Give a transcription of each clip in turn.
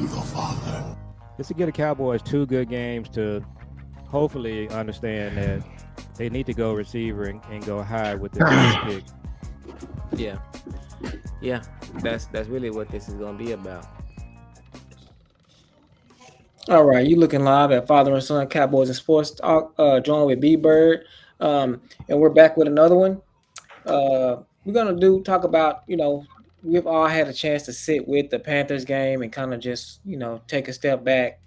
the Father. Just to get the Cowboys 2 good games to hopefully understand that they need to go receiver and go high with this next pick. Yeah, yeah. That's really what this is gonna be about. All right, you looking live at Father and Son Cowboys and Sports Talk, joined with B Bird, and we're back with another one. We're gonna talk about we've all had a chance to sit with the Panthers game and kind of just take a step back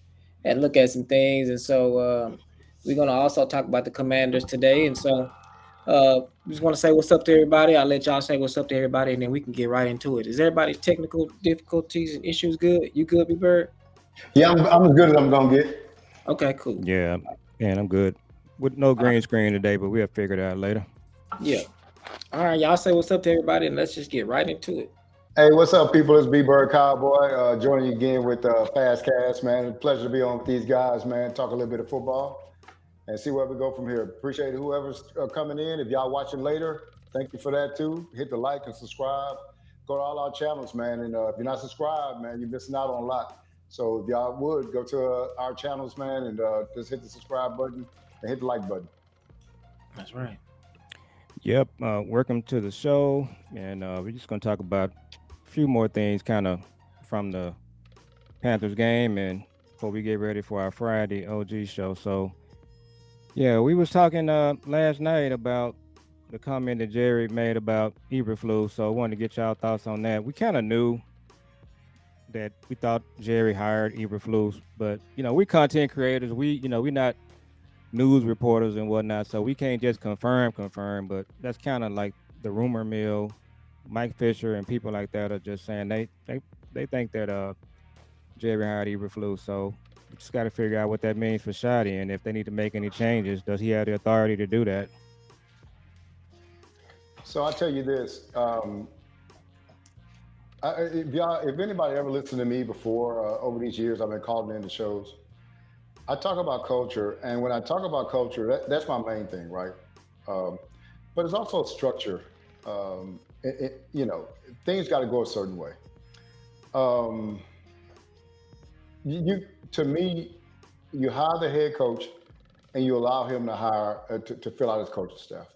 and look at some things, and so we're gonna also talk about the Commanders today, and so just want to say what's up to everybody. I'll let y'all say what's up to everybody, and then we can get right into it. Is everybody technical difficulties and issues good? You good, B Bird? Yeah, I'm as good as I'm gonna get. Okay, cool. Yeah, and I'm good. With no green screen today, but we'll figure it out later. Yeah. All right, y'all say what's up to everybody, and let's just get right into it. Hey, what's up, people? It's B Bird Cowboy joining you again with FASCAST, man. It's a pleasure to be on with these guys, man. Talk a little bit of football and see where we go from here. Appreciate whoever's coming in. If y'all watching later, thank you for that too. Hit the like and subscribe. Go to all our channels, man. And if you're not subscribed, man, you're missing out on a lot. So if y'all would go to our channels, man, and just hit the subscribe button and hit the like button. That's right. Yep. Welcome to the show, and we're just going to talk about a few more things, kind of from the Panthers game, and before we get ready for our Friday OG show. So, yeah, we was talking last night about the comment that Jerry made about Eberflus. So I wanted to get y'all thoughts on that. We kind of knew that we thought Jerry hired Eberflus, but we content creators. We not news reporters and whatnot, so we can't just confirm. But that's kind of like the rumor mill. Mike Fisher and people like that are just saying they think that Jerry hired Eberflus. So we just got to figure out what that means for Shotty, and if they need to make any changes, does he have the authority to do that? So I'll tell you this. If anybody ever listened to me before, over these years, I've been calling into shows. I talk about culture, and when I talk about culture, that's my main thing, right? But it's also structure. Things got to go a certain way. To me, you hire the head coach, and you allow him to hire to fill out his coaching staff.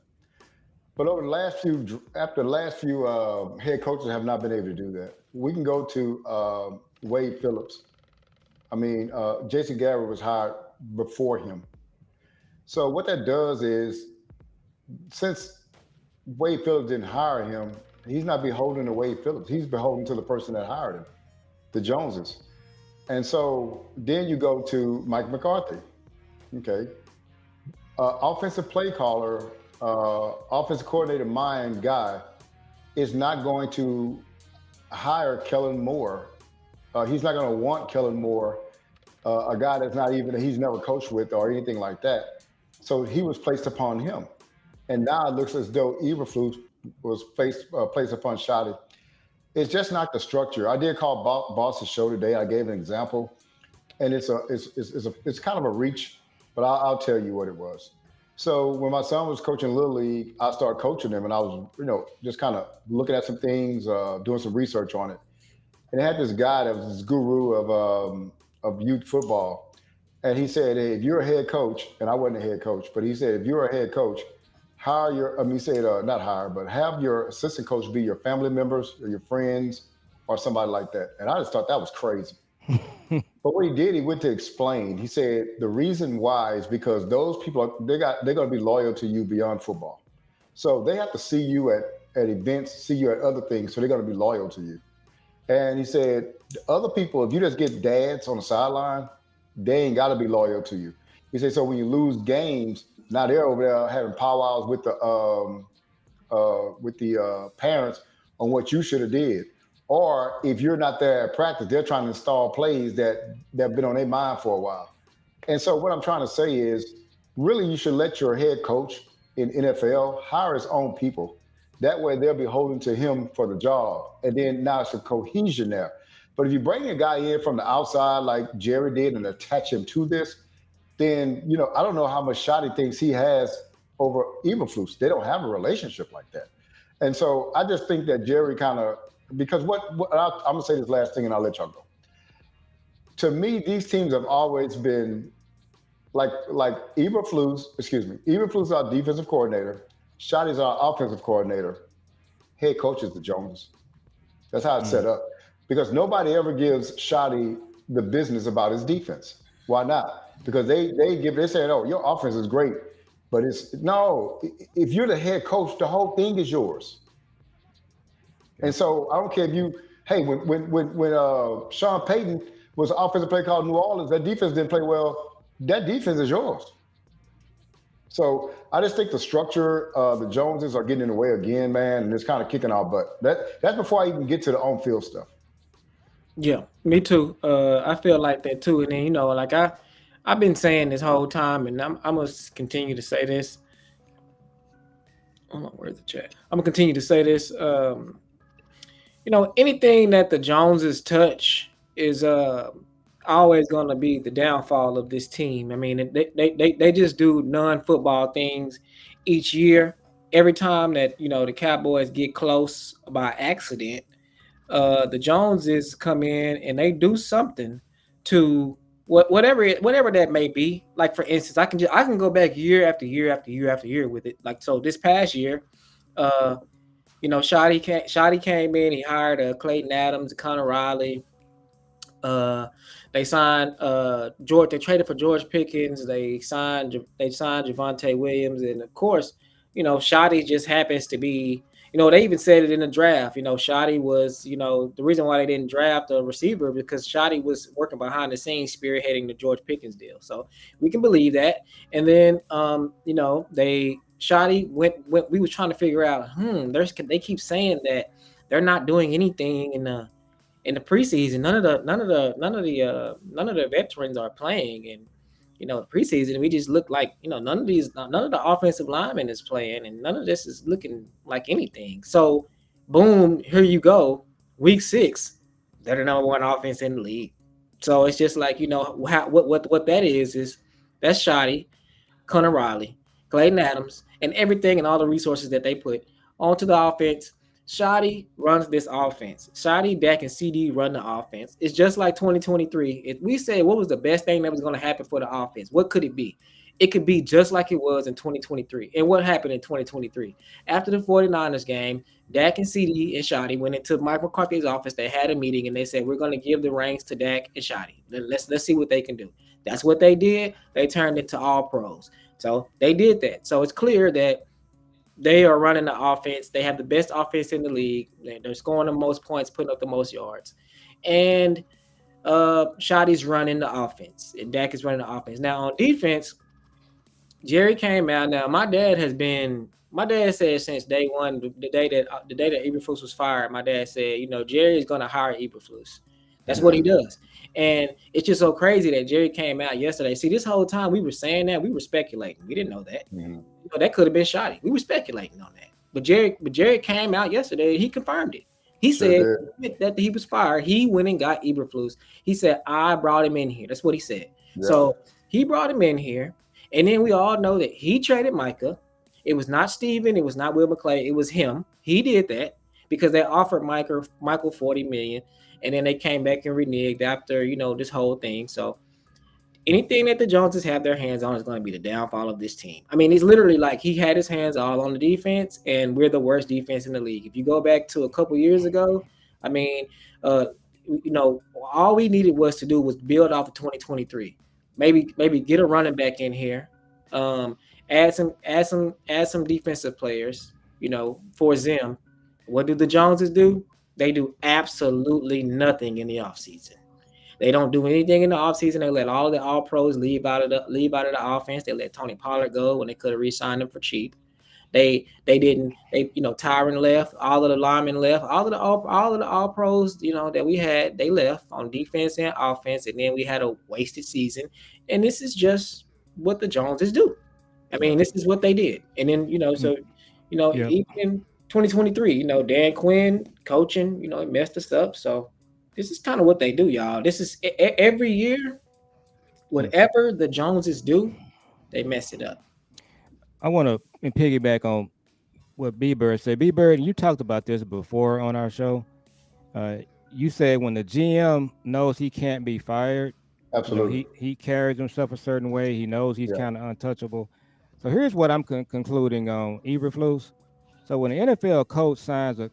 But after the last few head coaches have not been able to do that. We can go to Wade Phillips. I mean, Jason Garrett was hired before him. So what that does is, since Wade Phillips didn't hire him, he's not beholden to Wade Phillips. He's beholden to the person that hired him, the Joneses. And so then you go to Mike McCarthy. Okay. Offensive play caller, offensive coordinator mind guy is not going to hire Kellen Moore. He's not going to want Kellen Moore, a guy he's never coached with or anything like that. So he was placed upon him. And now it looks as though Eberflus was placed upon Shotty. It's just not the structure. I did call Boss's show today. I gave an example, and it's kind of a reach, but I'll tell you what it was. So when my son was coaching Little League, I started coaching him, and I was, just kind of looking at some things, doing some research on it. And they had this guy that was this guru of youth football, and he said, "Hey, if you're a head coach," and I wasn't a head coach, but he said, "If you're a head coach, have your assistant coach be your family members or your friends or somebody like that." And I just thought that was crazy. But what he did, he went to explain. He said the reason why is because those people they're going to be loyal to you beyond football. So they have to see you at events, see you at other things, so they're going to be loyal to you. And he said the other people, if you just get dads on the sideline, they ain't got to be loyal to you. He said so when you lose games, now they're over there having powwows with the parents on what you should have did. Or if you're not there at practice, they're trying to install plays that have been on their mind for a while. And so what I'm trying to say is, really, you should let your head coach in NFL hire his own people. That way they'll be holding to him for the job. And then now it's a cohesion there. But if you bring a guy in from the outside like Jerry did and attach him to this, then, I don't know how much Shotty thinks he has over Eberflus. They don't have a relationship like that. And so I just think that Jerry kind of, because I'm going to say this last thing and I'll let y'all go. To me, these teams have always been like Eberflus is our defensive coordinator. Shotty's our offensive coordinator. Head coach is the Joneses. That's how it's Mm. set up. Because nobody ever gives Shotty the business about his defense. Why not? Because they say, oh, your offense is great. But it's no, if you're the head coach, the whole thing is yours. And Yep. so I don't care if you, hey, when Sean Payton was offensive play called New Orleans, that defense didn't play well. That defense is yours. So I just think the structure, the Joneses are getting in the way again, man, and it's kind of kicking our butt. That's before I even get to the on field stuff. Yeah, me too. I feel like that too. And then like I've been saying this whole time, and I'm gonna continue to say this. Hold on, where's the chat? I'm gonna continue to say this. Anything that the Joneses touch is always going to be the downfall of this team. I mean, they just do non-football things each year. Every time that the Cowboys get close by accident, the Joneses come in and they do something to whatever that may be. Like for instance, I can go back year after year after year after year with it. Like so, this past year, uh, Shoddy came in. He hired Clayton Adams, Connor Riley. Uh, they signed George. They traded for George Pickens. They signed Javonte Williams, and of course, Shoddy just happens to be. They even said it in the draft. Shoddy was. The reason why they didn't draft a receiver because Shoddy was working behind the scenes, spearheading the George Pickens deal. So we can believe that. And then, they Shoddy went. We was trying to figure out. They keep saying that they're not doing anything in the preseason. None of the veterans are playing, and the preseason we just look like none of the offensive linemen is playing, and none of this is looking like anything. So, boom, here you go, week 6, they're the number one offense in the league. So it's just like what that is that's shoddy. Connor Riley, Clayton Adams, and everything and all the resources that they put onto the offense. Shoddy runs this offense. Shoddy, Dak, and CD run the offense. It's just like 2023. If we say what was the best thing that was going to happen for the offense, what could it be? It could be just like it was in 2023. And what happened in 2023? After the 49ers game, Dak and CD and Shoddy went into Mike McCarthy's office. They had a meeting and they said, we're going to give the reins to Dak and Shoddy. Let's see what they can do. That's what they did. They turned into all pros. So they did that. So it's clear that they are running the offense. They have the best offense in the league. They're scoring the most points, putting up the most yards. And Shoddy's running the offense. And Dak is running the offense. Now on defense, Jerry came out. Now my dad said since day one, the day that Eberflus was fired, my dad said, Jerry is going to hire Eberflus. That's what he does. And it's just so crazy that Jerry came out yesterday. See, this whole time we were saying that, we were speculating. We didn't know that. Mm-hmm. That could have been Shoddy. We were speculating on that. But Jerry came out yesterday and he confirmed it. He said that he was fired. He went and got Eberflus. He said, I brought him in here. That's what he said. Yeah. So he brought him in here. And then we all know that he traded Micah. It was not Steven. It was not Will McClay. It was him. He did that because they offered Michael $40 million. And then they came back and reneged after, this whole thing. So anything that the Joneses have their hands on is going to be the downfall of this team. I mean, it's literally like he had his hands all on the defense, and we're the worst defense in the league. If you go back to a couple years ago, I mean, all we needed was to do was build off of 2023. Maybe get a running back in here, add some defensive players, for Zim. What do the Joneses do? They do absolutely nothing in the offseason. They don't do anything in the offseason. They let all of the all-pros leave out of the offense. They let Tony Pollard go when they could have re-signed him for cheap. They didn't. Tyron left. All of the linemen left. All of the all-pros, that we had, they left on defense and offense. And then we had a wasted season. And this is just what the Joneses do. I mean, this is what they did. And then, even 2023, Dan Quinn coaching, he messed us up. So this is kind of what they do, y'all. This is every year, whatever the Joneses do, they mess it up. I want to piggyback on what B-Bird said. B-Bird, you talked about this before on our show. you said when the GM knows he can't be fired, Absolutely. he carries himself a certain way. He knows he's Yeah. kind of untouchable. So here's what I'm concluding on Eberflus. So when the NFL coach signs a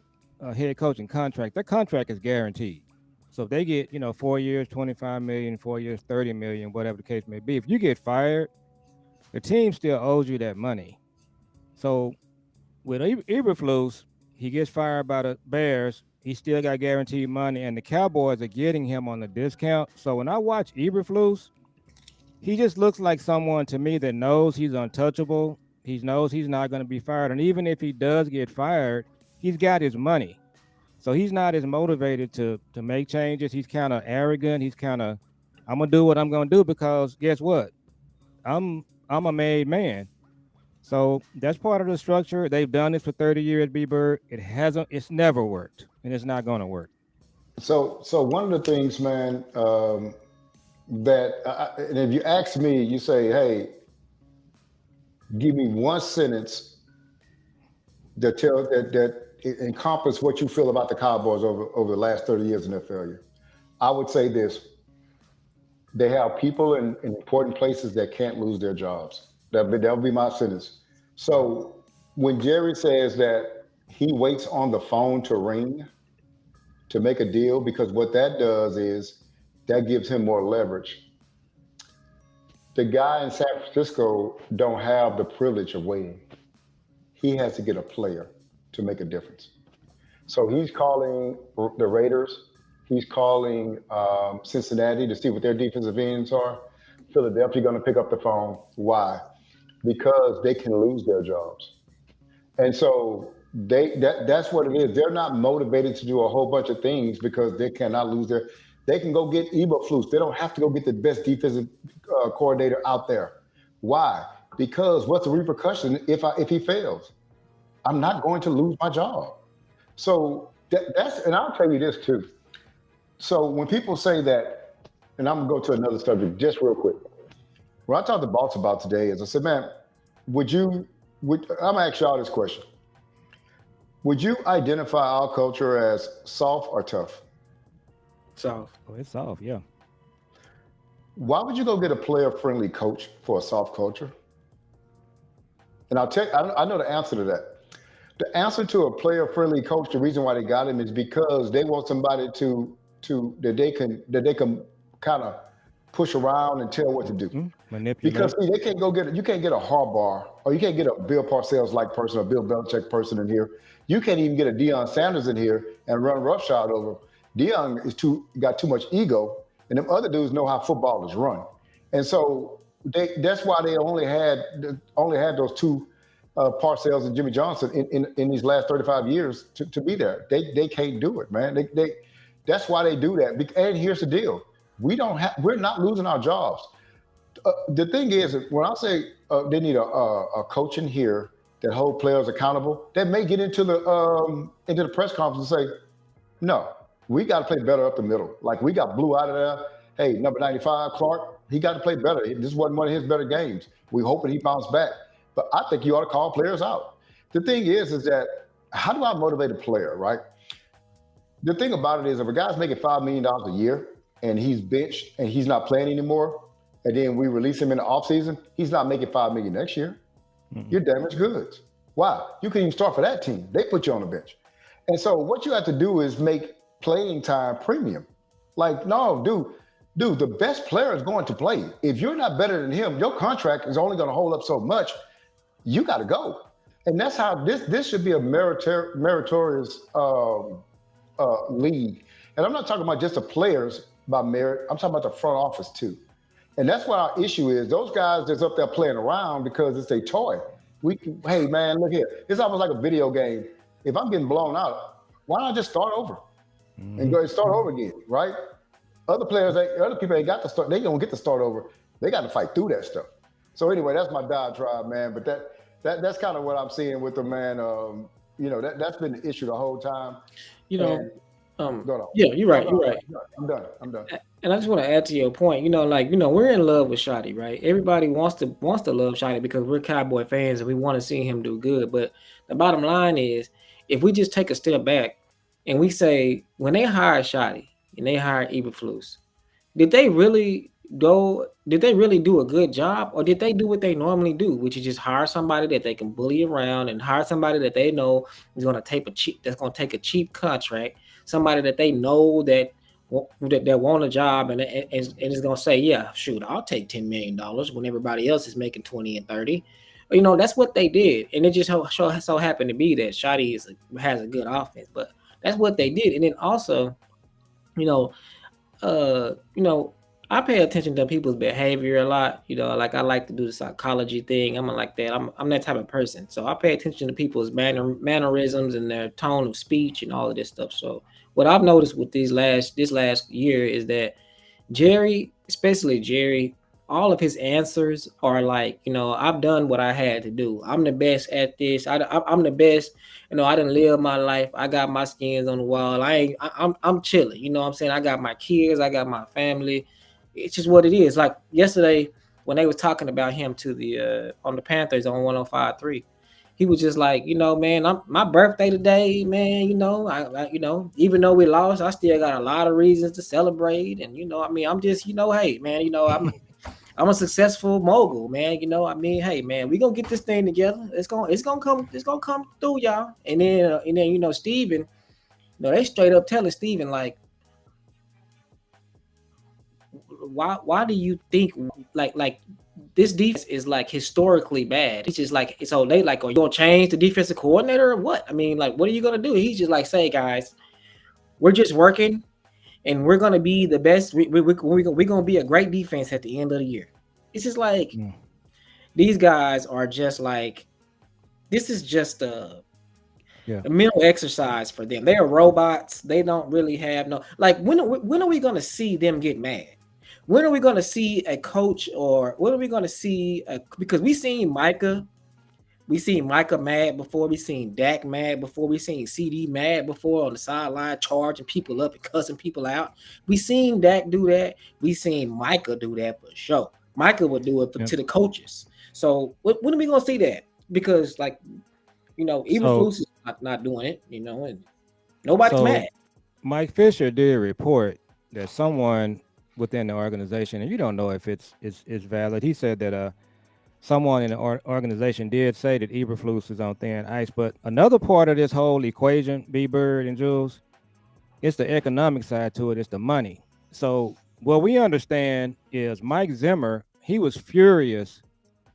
head coaching contract, that contract is guaranteed. So if they get 4 years, 25 million, 4 years, 30 million, whatever the case may be, if you get fired, the team still owes you that money. So with Eberflus, he gets fired by the Bears. He still got guaranteed money, and the Cowboys are getting him on the discount. So when I watch Eberflus, he just looks like someone to me that knows he's untouchable. He knows he's not going to be fired, and even if he does get fired, he's got his money. So he's not as motivated to make changes. He's kind of arrogant. He's kind of, I'm gonna do what I'm gonna do because guess what? I'm a made man. So that's part of the structure. They've done this for 30 years, B Bird. It's never worked, and it's not gonna work. So one of the things, man, that and if you ask me, you say, "Hey, give me one sentence that encompass what you feel about the Cowboys over the last 30 years and their failure." I would say this: they have people in important places that can't lose their jobs. That would be my sentence. So when Jerry says that he waits on the phone to ring to make a deal, because what that does is that gives him more leverage. The guy in San Francisco don't have the privilege of waiting. He has to get a player to make a difference. So he's calling the Raiders. He's calling Cincinnati to see what their defensive ends are. Philadelphia going to pick up the phone. Why? Because they can lose their jobs. And so that's what it is. They're not motivated to do a whole bunch of things because they cannot lose their. They can go get Eberflus. They don't have to go get the best defensive coordinator out there. Why? Because what's the repercussion if he fails? I'm not going to lose my job. So that's, and I'll tell you this too. So when people say that, and I'm gonna go to another subject just real quick. What I talked to Boss about today is I said, man, I'm gonna ask y'all this question. Would you identify our culture as soft or tough? Soft. Oh, it's off, yeah. Why would you go get a player-friendly coach for a soft culture? And I'll tell you, I know the answer to that. The answer to a player-friendly coach, the reason why they got him is because they want somebody that they can kind of push around and tell what to do. Manipulate. Because see, you can't get a Harbaugh or you can't get a Bill Parcells like person or Bill Belichick person in here. You can't even get a Deion Sanders in here and run roughshod over. Deion got too much ego, and them other dudes know how football is run. And so that's why they only had those two Parcells and Jimmy Johnson in these last 35 years to be there. They can't do it, man. That's why they do that. And here's the deal: we're not losing our jobs. The thing is, when I say they need a coach in here that hold players accountable, they may get into the press conference and say, "No, we got to play better up the middle. Like we got Blue out of there. Hey, number 95, Clark, he got to play better. This wasn't one of his better games. We hoping he bounced back. But I think you ought to call players out." The thing is that how do I motivate a player, right? The thing about it is if a guy's making $5 million a year and he's benched and he's not playing anymore, and then we release him in the offseason, he's not making $5 million next year. You're damaged goods. Why? You can even start for that team. They put you on the bench. And so what you have to do is make playing time premium. Like, no, dude, the best player is going to play. If you're not better than him, your contract is only going to hold up so much. You got to go. And that's how this should be a meritorious league. And I'm not talking about just the players by merit. I'm talking about the front office too. And that's what our issue is. Those guys that's up there playing around because it's a toy. Hey man, look here. It's almost like a video game. If I'm getting blown out, why not just start over and go start over again, right? Other people ain't got to start. They don't get to start over. They got to fight through that stuff. So anyway, that's my diatribe, man. But that's kind of what I'm seeing with them, man. That's been the issue the whole time. Yeah, you're right. You're right. I'm done. And I just want to add to your point. We're in love with Shotty, right? Everybody wants to love Shotty because we're Cowboy fans and we want to see him do good. But the bottom line is, if we just take a step back and we say when they hired Shotty and they hired Eberflus, did they really go? Did they really do a good job, or did they do what they normally do, which is just hire somebody that they can bully around and hire somebody that they know is going to take a cheap a cheap contract, somebody that they know that want a job and is going to say, yeah, shoot, I'll take $10 million when everybody else is making 20 and 30. That's what they did, and it just so happened to be that Shotty has a good offense, but that's what they did, and then also, you know you know, I pay attention to people's behavior a lot. Like I like to do the psychology thing. I'm like that. I'm that type of person. So I pay attention to people's mannerisms and their tone of speech and all of this stuff. So what I've noticed with this last year is that Jerry, especially Jerry, all of his answers are like, I've done what I had to do. I'm the best at this. I'm the best. I didn't live my life. I got my skins on the wall. I'm chilling. You know what I'm saying? I got my kids. I got my family. It's just what it is. Like yesterday when they was talking about him to the on the Panthers on 105.3. He was just like, man, my birthday today, man. Even though we lost, I still got a lot of reasons to celebrate. And I'm just, hey, man, I'm a successful mogul, man. Hey, man, we gonna get this thing together. It's gonna come through, y'all. And then Steven, they straight up telling Steven like, why do you think like this defense is like historically bad? It's just like, so they like, are you gonna change the defensive coordinator or what? Like, what are you gonna do? He's just like, say, guys, we're just working and we're gonna be the best. We're gonna be a great defense at the end of the year. It's just like these guys are just like, this is just a mental exercise for them. They are robots. They don't really have no, like, when are we gonna see them get mad? When are we going to see a coach, or when are we going to see because we seen Micah mad before, we seen Dak mad before, we seen CD mad before on the sideline, charging people up and cussing people out. We seen Dak do that. We seen Micah do that for sure. Micah would do it to the coaches. So when are we going to see that? Because even Flus is not doing it, and nobody's mad. Mike Fisher did report that someone within the organization, and you don't know if it's valid. He said that someone in the organization did say that Eberflus is on thin ice. But another part of this whole equation, B. Bird and Jules, it's the economic side to it. It's the money. So what we understand is Mike Zimmer, he was furious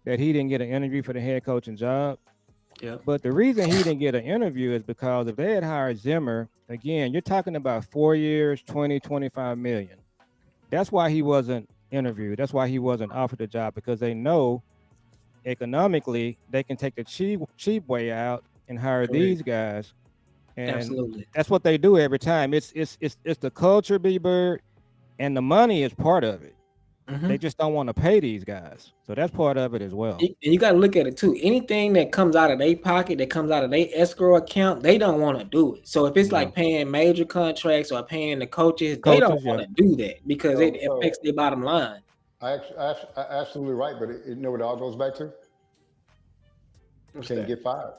that he didn't get an interview for the head coaching job. Yeah. But the reason he didn't get an interview is because if they had hired Zimmer, again, you're talking about 4 years, 20-25 million. That's why he wasn't interviewed. That's why he wasn't offered the job, because they know economically they can take the cheap way out and hire these guys. And absolutely, that's what they do every time. It's the culture, B. Bird, and the money is part of it. They just don't want to pay these guys. So that's part of it as well. And you got to look at it too. Anything that comes out of their pocket, that comes out of their escrow account, they don't want to do it. So if it's like paying major contracts or paying the coaches, they don't want to do that because it affects their bottom line. I absolutely right, but you know what it all goes back to? You can't get fired.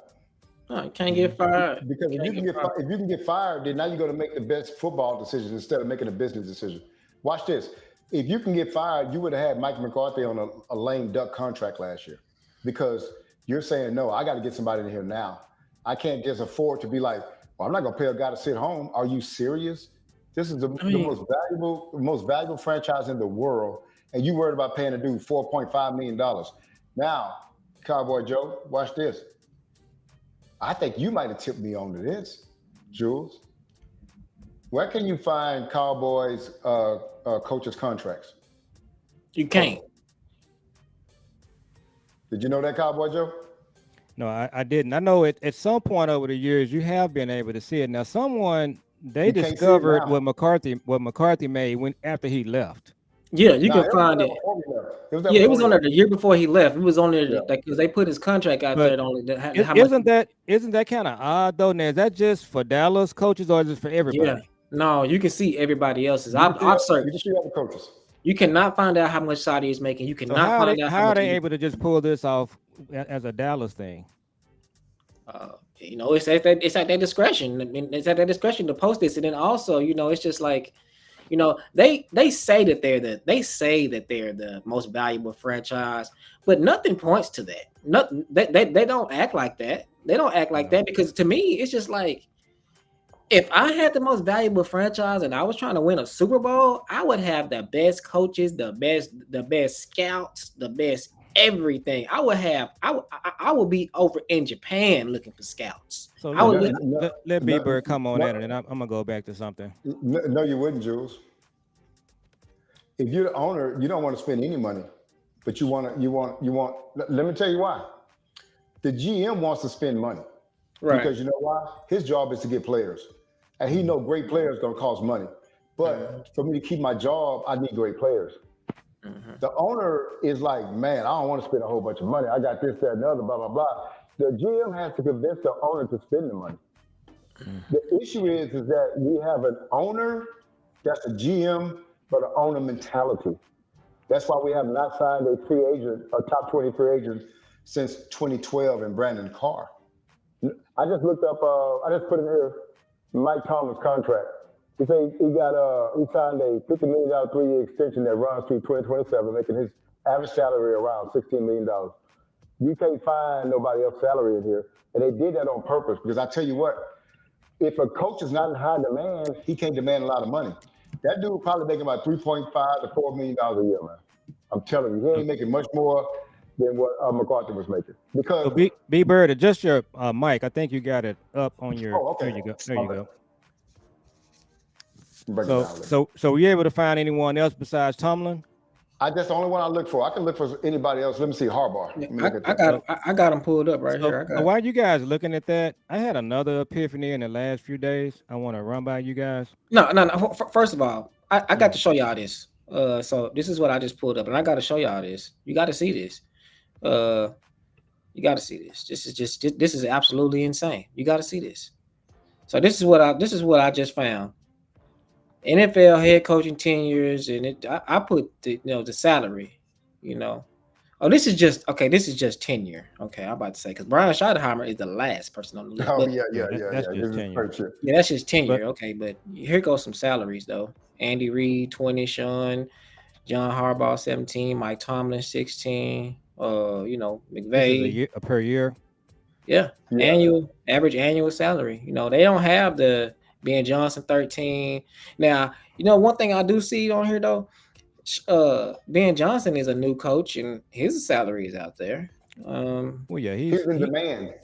No, you can't get fired. Because if you can get fired, then now you're going to make the best football decisions instead of making a business decision. Watch this. If you can get fired, you would have had Mike McCarthy on a lame duck contract last year, because you're saying, no, I got to get somebody in here now. I can't just afford to be like, well, I'm not going to pay a guy to sit home. Are you serious? This is the most valuable franchise in the world, and you worried about paying a dude $4.5 million. Now, Cowboy Joe, watch this. I think you might have tipped me onto this, Jules. Where can you find Cowboys coaches' contracts? You can't. Did you know that, Cowboy Joe? No, I didn't. I know at some point over the years you have been able to see it. Now, they discovered what McCarthy made after he left. Yeah, you can find it. It was on there the year before he left. It was on there because they put his contract out there. Isn't that kind of odd though? Now, is that just for Dallas coaches or is it for everybody? Yeah. No, you can see everybody else's. I've searched. You can see other coaches. You cannot find out how much Saudi is making. You cannot find out how are they able to just pull this off as a Dallas thing? it's at their discretion. I mean, it's at their discretion to post this, and then also, it's just like, they say that they're the most valuable franchise, but nothing points to that. Nothing. They don't act like that. They don't act like that, because to me, it's just like, if I had the most valuable franchise and I was trying to win a Super Bowl, I would have the best coaches, the best scouts, the best everything. I would be over in Japan looking for scouts. So I would let B Bird come on in, and then I'm gonna go back to something. No, you wouldn't, Jules. If you're the owner, you don't want to spend any money, but you want. Let me tell you why. The GM wants to spend money, right. Because you know why? His job is to get players, and he know great players gonna cost money. But for me to keep my job, I need great players. The owner is like, man, I don't want to spend a whole bunch of money. I got this, that, and the other, blah, blah, blah. The GM has to convince the owner to spend the money. The issue is that we have an owner that's a GM, but an owner mentality. That's why we have not signed a free agent, a top 20 free agent since 2012 in Brandon Carr. I just looked up, I just put in here Mike Tomlin's contract. He said he signed a $50 million 3-year extension that runs through 2027, making his average salary around $16 million. You can't find nobody else's salary in here. And they did that on purpose, because I tell you what, if a coach is not in high demand, he can't demand a lot of money. That dude probably making about $3.5 to $4 million a year, man. I'm telling you, he ain't making much more than what McCarthy was making. Because so B Bird, adjust your mic. I think you got it up on your. Oh, okay. There you go. There you go. So were you able to find anyone else besides Tomlin? that's the only one I look for. I can look for anybody else. Let me see Harbaugh. I got him pulled up right here. So while you guys looking at that, I had another epiphany in the last few days. I want to run by you guys. No. First of all, I got to show y'all this. So this is what I just pulled up, and I got to show y'all this. You got to see this. You got to see this. This is absolutely insane. You got to see this. So this is what I just found. NFL head coaching tenures, and I put the salary, Oh, this is just tenure. Okay, I'm about to say, because Brian Schottenheimer is the last person on the list. Oh, but, That's just tenure. Yeah, that's just tenure. Okay, but here goes some salaries though. Andy Reid 20, Sean, John Harbaugh 17, Mike Tomlin 16. McVay per year. Yeah, average annual salary. They don't have the Ben Johnson 13. Now, one thing I do see on here though, Ben Johnson is a new coach and his salary is out there. He's in demand.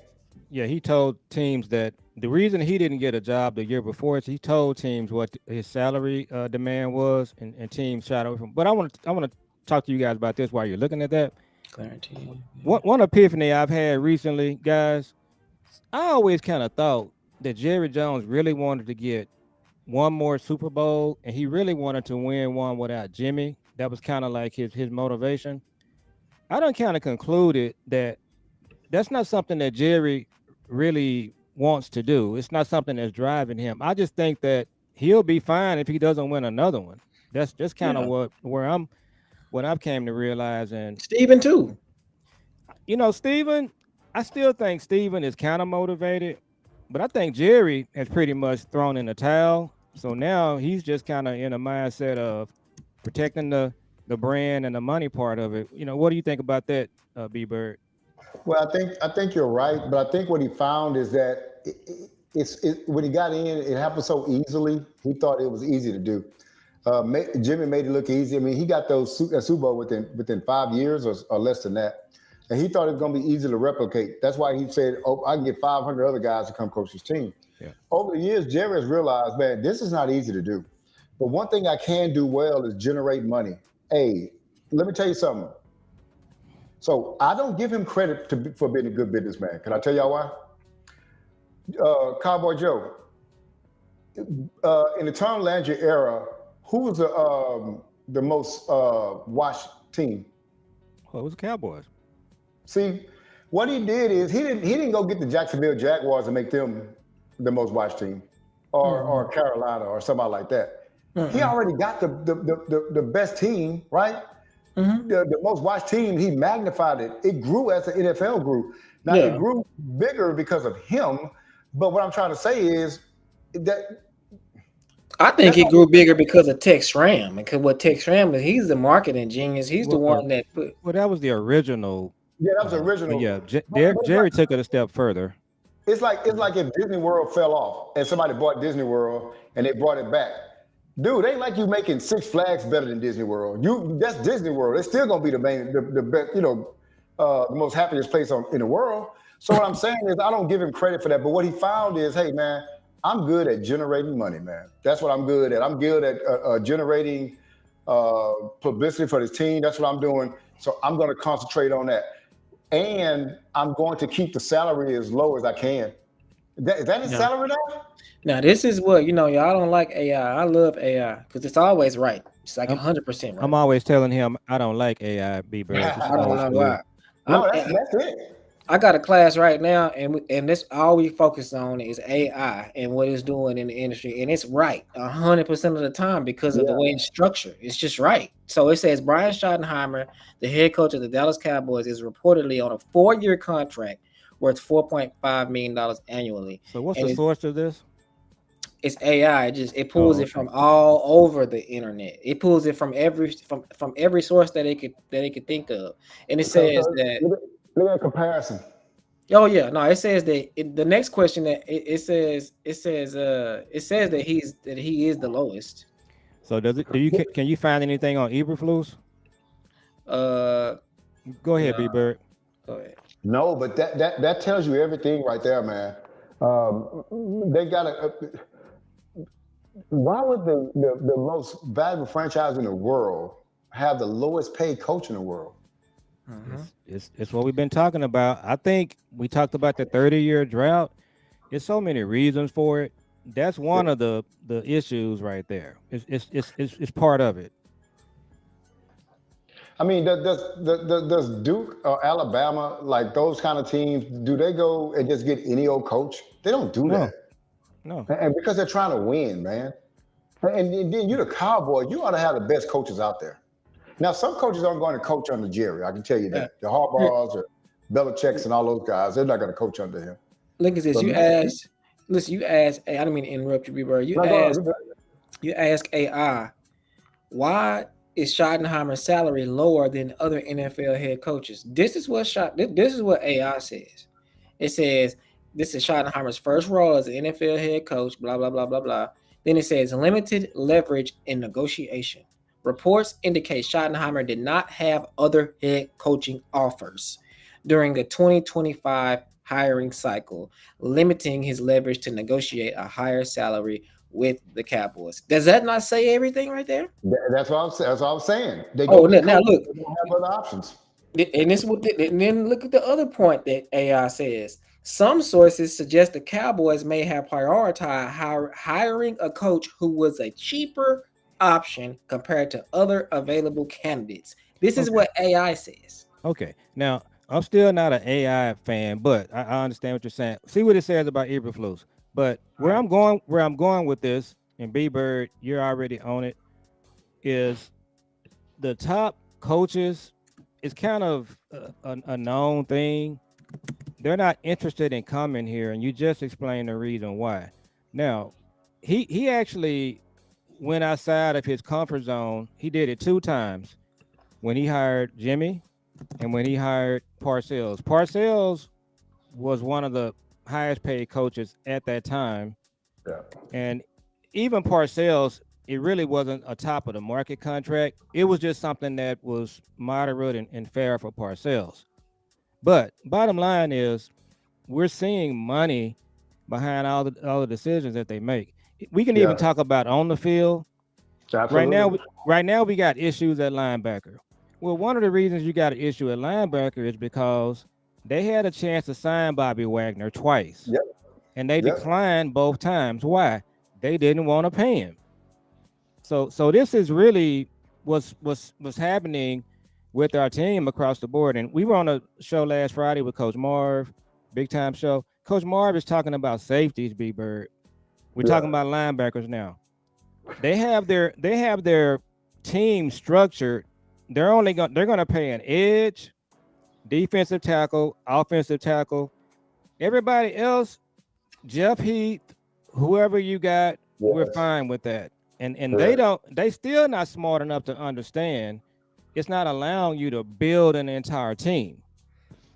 Yeah, he told teams that the reason he didn't get a job the year before is he told teams what his salary demand was, and teams shot over him. But I want to talk to you guys about this while you're looking at that. Clarity. One epiphany I've had recently, guys. I always kind of thought that Jerry Jones really wanted to get one more Super Bowl, and he really wanted to win one without Jimmy. That was kind of like his motivation. I done kind of concluded that that's not something that Jerry really wants to do. It's not something that's driving him. I just think that he'll be fine if he doesn't win another one. That's just kind of what I've came to realize. And Steven too. Steven, I still think Steven is kind of motivated, but I think Jerry has pretty much thrown in the towel. So now he's just kind of in a mindset of protecting the brand and the money part of it. What do you think about that, B Bird? Well, I think you're right, but I think what he found is that when he got in, it happened so easily. He thought it was easy to do. Jimmy made it look easy. I mean, he got those Super Bowl within 5 years or less than that. And he thought it was going to be easy to replicate. That's why he said, I can get 500 other guys to come coach his team. Yeah. Over the years, Jerry has realized, man, this is not easy to do. But one thing I can do well is generate money. Hey, let me tell you something. So I don't give him credit for being a good businessman. Can I tell y'all why? Cowboy Joe, in the Tom Landry era, who was the most watched team? Well, it was the Cowboys. See, what he did is he didn't go get the Jacksonville Jaguars and make them the most watched team, or Carolina or somebody like that. He already got the best team, right? The most watched team. He magnified it. It grew as the NFL grew. Now it grew bigger because of him, but what I'm trying to say is that I think it grew bigger because of Tex Schramm. Because what Tex Schramm is, he's the marketing genius. He's the one that put. Well, that was the original. yeah, that was the But original. yeah, But Jerry took it a step further. it's like if Disney World fell off and somebody bought Disney World and they brought it back. Dude, it ain't like you making Six Flags better than Disney World. That's Disney World. It's still gonna be the best, the most happiest place in the world. So what I'm saying is, I don't give him credit for that. But what he found is, hey man, I'm good at generating money, man. That's what I'm good at. I'm good at generating publicity for this team. That's what I'm doing. So I'm going to concentrate on that, and I'm going to keep the salary as low as I can. Is that his salary now? Now this is what y'all don't like AI. I love AI because it's always right. It's like 100% right. I'm always telling him I don't like AI, B-Bird. I don't know why. No, that's it. I got a class right now, and this all we focus on is AI and what it's doing in the industry, and it's right 100% of the time because of the way it's structured. It's just right. So it says Brian Schottenheimer, the head coach of the Dallas Cowboys, is reportedly on a 4-year contract worth $4.5 million annually. So what's the source of this? It's AI. It pulls it from all over the internet. It pulls it from every source that they could think of, and it says that. Look at comparison. Oh yeah, no. It says that the next question that it says that he is the lowest. So can you find anything on Eberflus? Go ahead, B-Bird. Go ahead. No, but that tells you everything right there, man. They got why would the most valuable franchise in the world have the lowest paid coach in the world? It's what we've been talking about. I think we talked about the 30-year drought. There's so many reasons for it. That's one of the issues right there. It's part of it. I mean, does Duke or Alabama, like those kind of teams, do they go and just get any old coach? They don't do that. No. And because they're trying to win, man. And then you're the Cowboys. You ought to have the best coaches out there. Now, some coaches aren't going to coach under Jerry. I can tell you that. The Harbaughs or Belichick's and all those guys, they're not going to coach under him. Look at this. You asked. I didn't mean to interrupt you, B-Bird. You asked AI, why is Schottenheimer's salary lower than other NFL head coaches? This is what AI says. It says this is Schottenheimer's first role as an NFL head coach. Blah blah blah blah blah. Then it says limited leverage in negotiation. Reports indicate Schottenheimer did not have other head coaching offers during the 2025 hiring cycle, limiting his leverage to negotiate a higher salary with the Cowboys. Does that not say everything right there? That's what I'm saying. They now look, they don't have other options. And then look at the other point that AI says. Some sources suggest the Cowboys may have prioritized hiring a coach who was a cheaper option compared to other available candidates. This is what AI says. Okay. Now, I'm still not an AI fan, but I understand what you're saying. See what it says about Eberflus. But where I'm going with this, and B-Bird, you're already on it, is the top coaches. It's kind of a known thing. They're not interested in coming here, and you just explained the reason why. Now, he actually went outside of his comfort zone. He did it 2 times, when he hired Jimmy and when he hired Parcells. Parcells was one of the highest paid coaches at that time. Yeah. And even Parcells, it really wasn't a top of the market contract. It was just something that was moderate and fair for Parcells. But bottom line is, we're seeing money behind all the decisions that they make. We can even talk about on the field. Absolutely. Right now we got issues at linebacker. Well, one of the reasons you got an issue at linebacker is because they had a chance to sign Bobby Wagner twice. Yep. And they declined both times. Why? They didn't want to pay him. So this is really what's happening with our team across the board. And we were on a show last Friday with Coach Marv, big time show. Coach Marv is talking about safeties, B-Bird. We're talking about linebackers now. They have their team structured. They're going to pay an edge, defensive tackle, offensive tackle. Everybody else, Jeff Heath, whoever you got, we're Yes, fine with that. And they correct. don't they still not smart enough to understand it's not allowing you to build an entire team.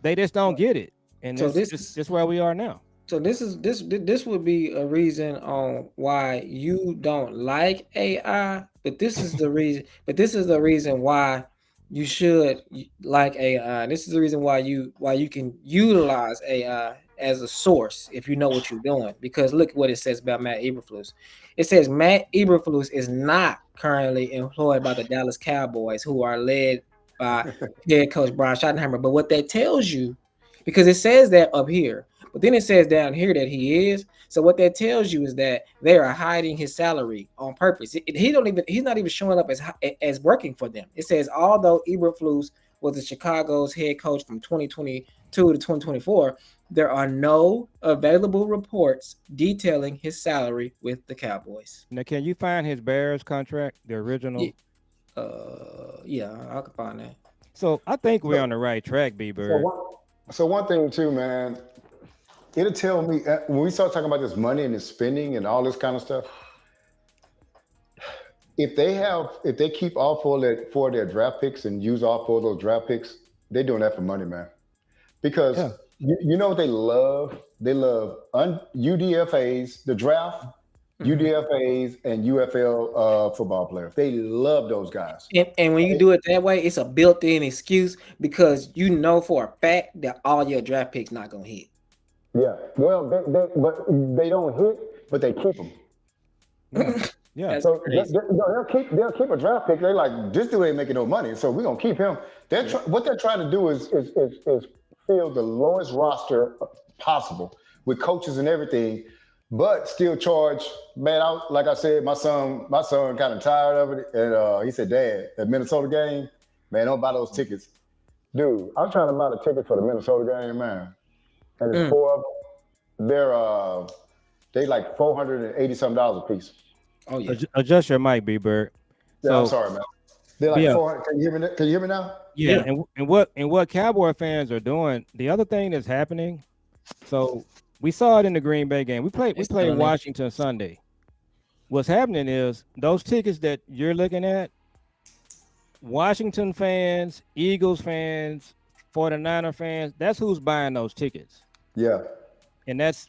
They just don't get it. And So this this this is this where we are now. So this would be a reason on why you don't like AI, but this is the reason why you should like AI. This is the reason why you can utilize AI as a source if you know what you're doing. Because look what it says about Matt Eberflus. It says Matt Eberflus is not currently employed by the Dallas Cowboys, who are led by head coach Brian Schottenheimer. But what that tells you, because it says that up here, but then it says down here that he is. So what that tells you is that they are hiding his salary on purpose. He's not even showing up as working for them. It says although Eberflus was the Chicago's head coach from 2022 to 2024, there are no available reports detailing his salary with the Cowboys. Now, can you find his Bears contract, the Yeah, original? yeah, I can find that. So I think we're So, on the right track, B so Bird. one, so one thing too, man. It'll tell me when we start talking about this money and this spending and all this kind of stuff. If they keep all four of their draft picks and use all four of those draft picks, they're doing that for money, man. Because Yeah. you know what they love? They love UDFA's, the draft, Mhm. UDFA's, and UFL football players. They love those guys. And when you do it that way, it's a built-in excuse because you know for a fact that all your draft picks not gonna hit. Yeah. Well, but they don't hit, but they keep them. Yeah. Yeah. That's So crazy. they'll keep a draft pick. They're like, this dude ain't making no money, so we're gonna keep him. Yeah. What they're trying to do is fill the lowest roster possible with coaches and everything, but still charge. Man, like I said, my son kind of tired of it, and he said, "Dad, that Minnesota game, man, don't buy those tickets." Dude, I'm trying to buy the ticket for the Minnesota game, man, and it's Mm. four of them. They like $480 a piece. Oh yeah. Adjust your mic, B Bird. Yeah, I'm So sorry, man. They're like yeah, 400. Can you hear me? Can you hear me now? yeah, Yeah. and what Cowboy fans are doing, the other thing that's happening, so we saw it in the Green Bay game. We played we It's played still in. Washington Sunday. What's happening is those tickets that you're looking at, Washington fans, Eagles fans, 49er fans, that's who's buying those tickets. Yeah. And that's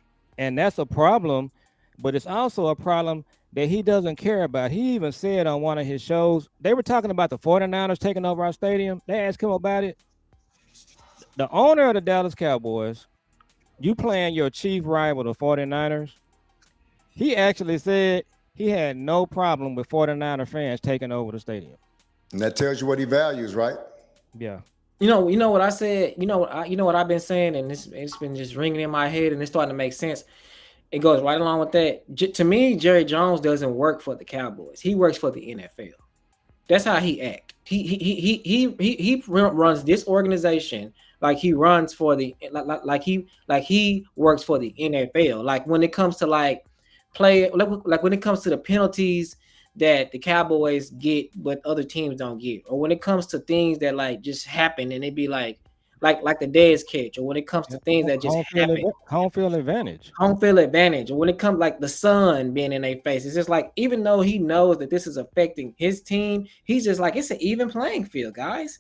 a problem, but it's also a problem that he doesn't care about. He even said on one of his shows, they were talking about the 49ers taking over our stadium. They asked him about it. The owner of the Dallas Cowboys, you playing your chief rival, the 49ers, he actually said he had no problem with 49er fans taking over the stadium. And that tells you what he values, right? Yeah. You know what I said. You know what I've been saying, and it's been just ringing in my head, and it's starting to make sense. It goes right along with that. To me, Jerry Jones doesn't work for the Cowboys. He works for the NFL. That's how he act. He runs this organization like he runs for the like he works for the NFL. Like when it comes to like like when it comes to the penalties that the Cowboys get but other teams don't get, or when it comes to things that like just happen and it be like the Dez catch, or when it comes to things that just happen, Home field advantage. home field advantage, or when it comes like the sun being in their face. It's just like even though he knows that this is affecting his team, he's just like it's an even playing field, guys.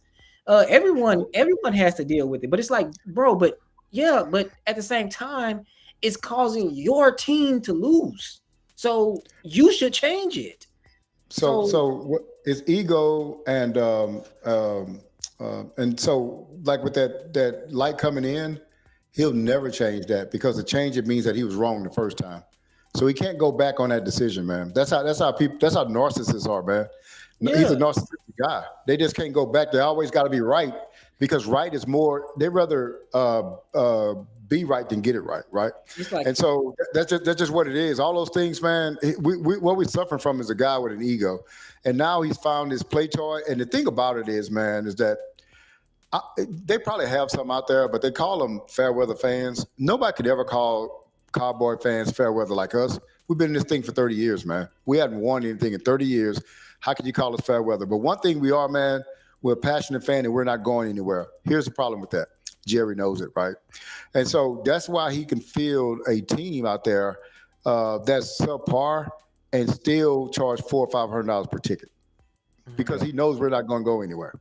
Everyone has to deal with it, but it's like, bro, but yeah, but at the same time, it's causing your team to lose, so you should change it. So So what is ego and so like with that light coming in, he'll never change that because to change it means that he was wrong the first time. So he can't go back on that decision, man. That's how narcissists are, man. He's yeah, a narcissistic guy. They just can't go back. They always got to be right because right is more. They rather be right than get it right, right? it's like And so that's just what it is. All those things, man. What we're suffering from is a guy with an ego, and now he's found his play toy. And the thing about it is, man, is that they probably have some out there, but they call them fair weather fans. Nobody could ever call Cowboy fans fair weather like us. We've been in this thing for 30 years, man. We hadn't won anything in 30 years. How can you call us fair weather? But one thing we are, man, We're a passionate fan, and we're not going anywhere. Here's the problem with that. Jerry knows it, right? And so that's why he can field a team out there that's subpar and still charge $400 or $500 per ticket because he knows we're not going to go anywhere.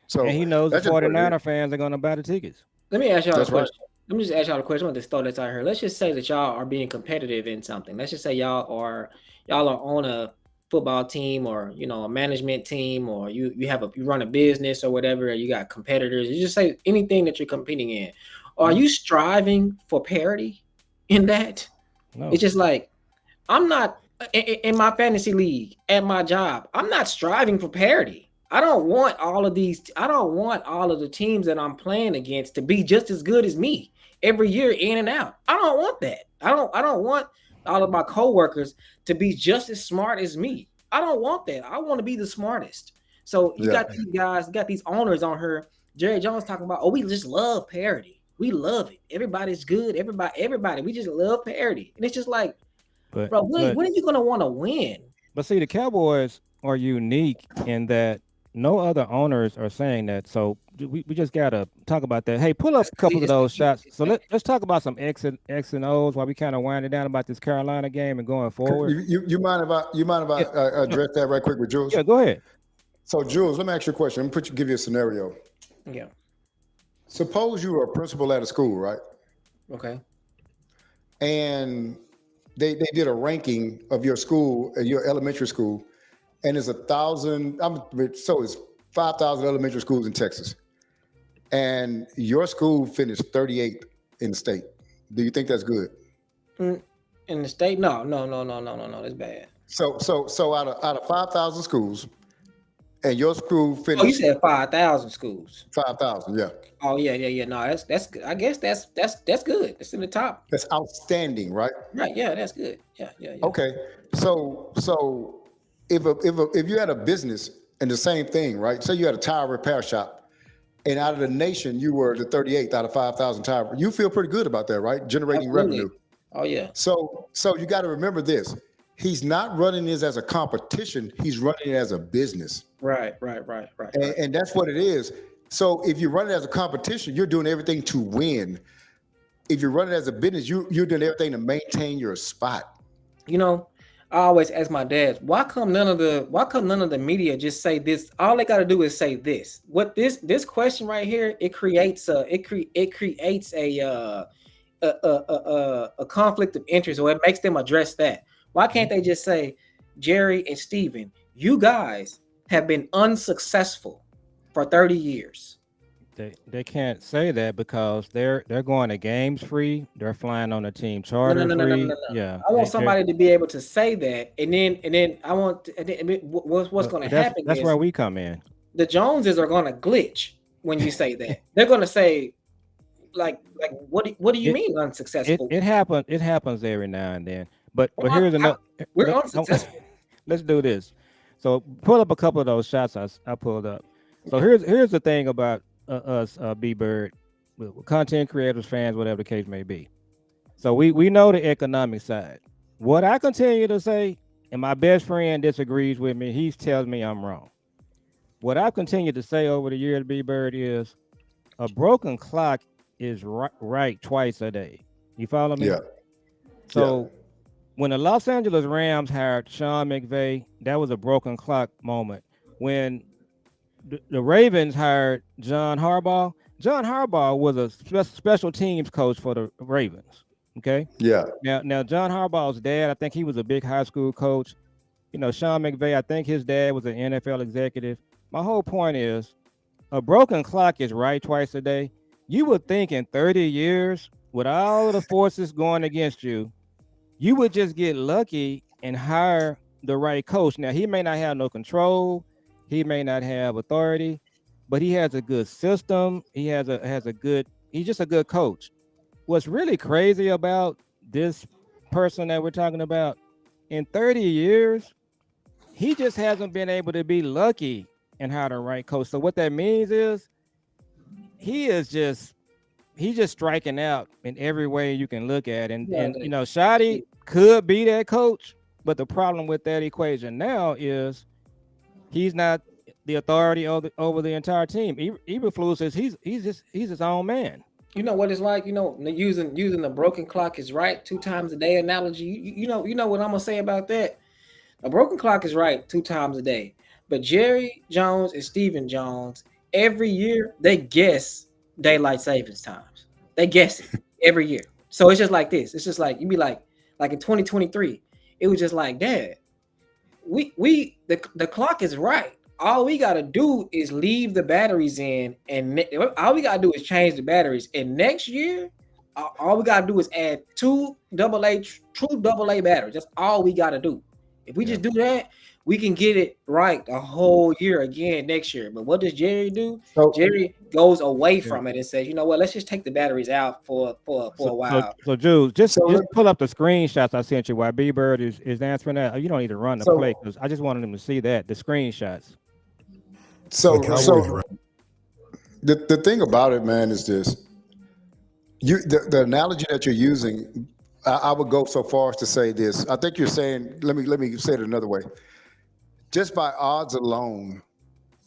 So And he knows the that's just what it 49er is. fans are going to buy the tickets. Let me ask y'all a That's right. question. Let me just ask y'all a question. I'm going to throw this out here. Let's just say that y'all are being competitive in something. Let's just say y'all are on a football team or a management team, or you run a business or whatever, or you got competitors. You just say anything that you're competing in. Are you striving for parity in that? No. It's just like I'm not in my fantasy league at my job. I'm not striving for parity. I don't want all of the teams that I'm playing against to be just as good as me every year in and out. I don't want that. I don't want all of my coworkers to be just as smart as me. I don't want that. I want to be the smartest. So you got these guys, got these owners on her. Jerry Jones talking about, we just love parity. We love it. Everybody's good. Everybody. We just love parity. And it's just like, bro, when are you gonna want to win? But see, the Cowboys are unique in that no other owners are saying that. So we just gotta talk about that. Hey, pull up a couple of those shots. So let's talk about some X and O's while we kind of winding down about this Carolina game and going forward. You mind if I address that right quick with Jules? Yeah, go ahead. So Jules, let me ask you a question. Let me give you a scenario. Yeah. Suppose you were a principal at a school, right? Okay. And they did a ranking of your school, your elementary school, and it's 1,000. So it's 5,000 elementary schools in Texas, and your school finished 38th in the state. Do you think that's good? In the state, no, that's bad. So out of 5,000 schools, and your school finished. Oh, you said 5,000 schools. 5,000, yeah. Oh yeah. No, that's good. I guess that's good. It's in the top. That's outstanding, right? Right. Yeah, that's good. Yeah. Okay. So if you had a business and the same thing, right? Say you had a tire repair shop, and out of the nation you were the 38th out of 5,000 tire. You feel pretty good about that, right? Generating revenue. Oh yeah. So you got to remember this. He's not running this as a competition. He's running it as a business. Right. And that's what it is. So if you run it as a competition, you're doing everything to win. If you run it as a business, you're doing everything to maintain your spot. I always ask my dad, why come none of the media just say this? All they got to do is say this. What this question right here, it creates a conflict of interest, or it makes them address that. Why can't they just say, Jerry and Steven, you guys have been unsuccessful for 30 years? They can't say that because they're going to games free. They're flying on a team charter free. No. Yeah, I want somebody to be able to say that, and then I want what's going to happen. That's where we come in. The Joneses are going to glitch when you say that. They're going to say, like what do you mean unsuccessful? It happens every now and then. But here's another. We're unsuccessful. Let's do this. So pull up a couple of those shots I pulled up. So here's the thing about us, B-Bird, content creators, fans, whatever the case may be. So we know the economic side. What I continue to say, and my best friend disagrees with me, he tells me I'm wrong. What I've continued to say over the years, B-Bird, is a broken clock is right twice a day. You follow me? Yeah. So when the Los Angeles Rams hired Sean McVay, that was a broken clock moment. When the Ravens hired John Harbaugh was a special teams coach for the Ravens. Okay. Yeah. Now John Harbaugh's dad, I think he was a big high school coach. Sean McVay, I think his dad was an NFL executive. My whole point is, a broken clock is right twice a day. You would think in 30 years, with all of the forces going against you, you would just get lucky and hire the right coach. Now, he may not have no control. He may not have authority, but he has a good system. He's just a good coach. What's really crazy about this person that we're talking about, in 30 years, he just hasn't been able to be lucky and hire the right coach. So what that means is he's just striking out in every way you can look at. And Shadi could be that coach, but the problem with that equation now is he's not the authority over the entire team. Eberflus says he's his own man. You know what it's like. Using the broken clock is right 2 times a day analogy. You know what I'm gonna say about that. A broken clock is right 2 times a day, but Jerry Jones and Stephen Jones every year they guess daylight savings times. They guess it every year. So it's just like this. It's just like you be like in 2023, it was just like, Dad, the clock is right. All we gotta do is leave the batteries in, and all we gotta do is change the batteries. And next year, all we gotta do is add two true double A batteries. That's all we gotta do. If we just do that, we can get it right the whole year again next year. But what does Jerry do? Jerry goes away from it and says, you know what, let's just take the batteries out for a while. So Jules, just pull up the screenshots I sent you while B Bird is answering that. You don't need to run the play because I just wanted him to see that the screenshots. So the thing about it, man, is this. The analogy that you're using, I would go so far as to say this. I think you're saying, let me say it another way. Just by odds alone,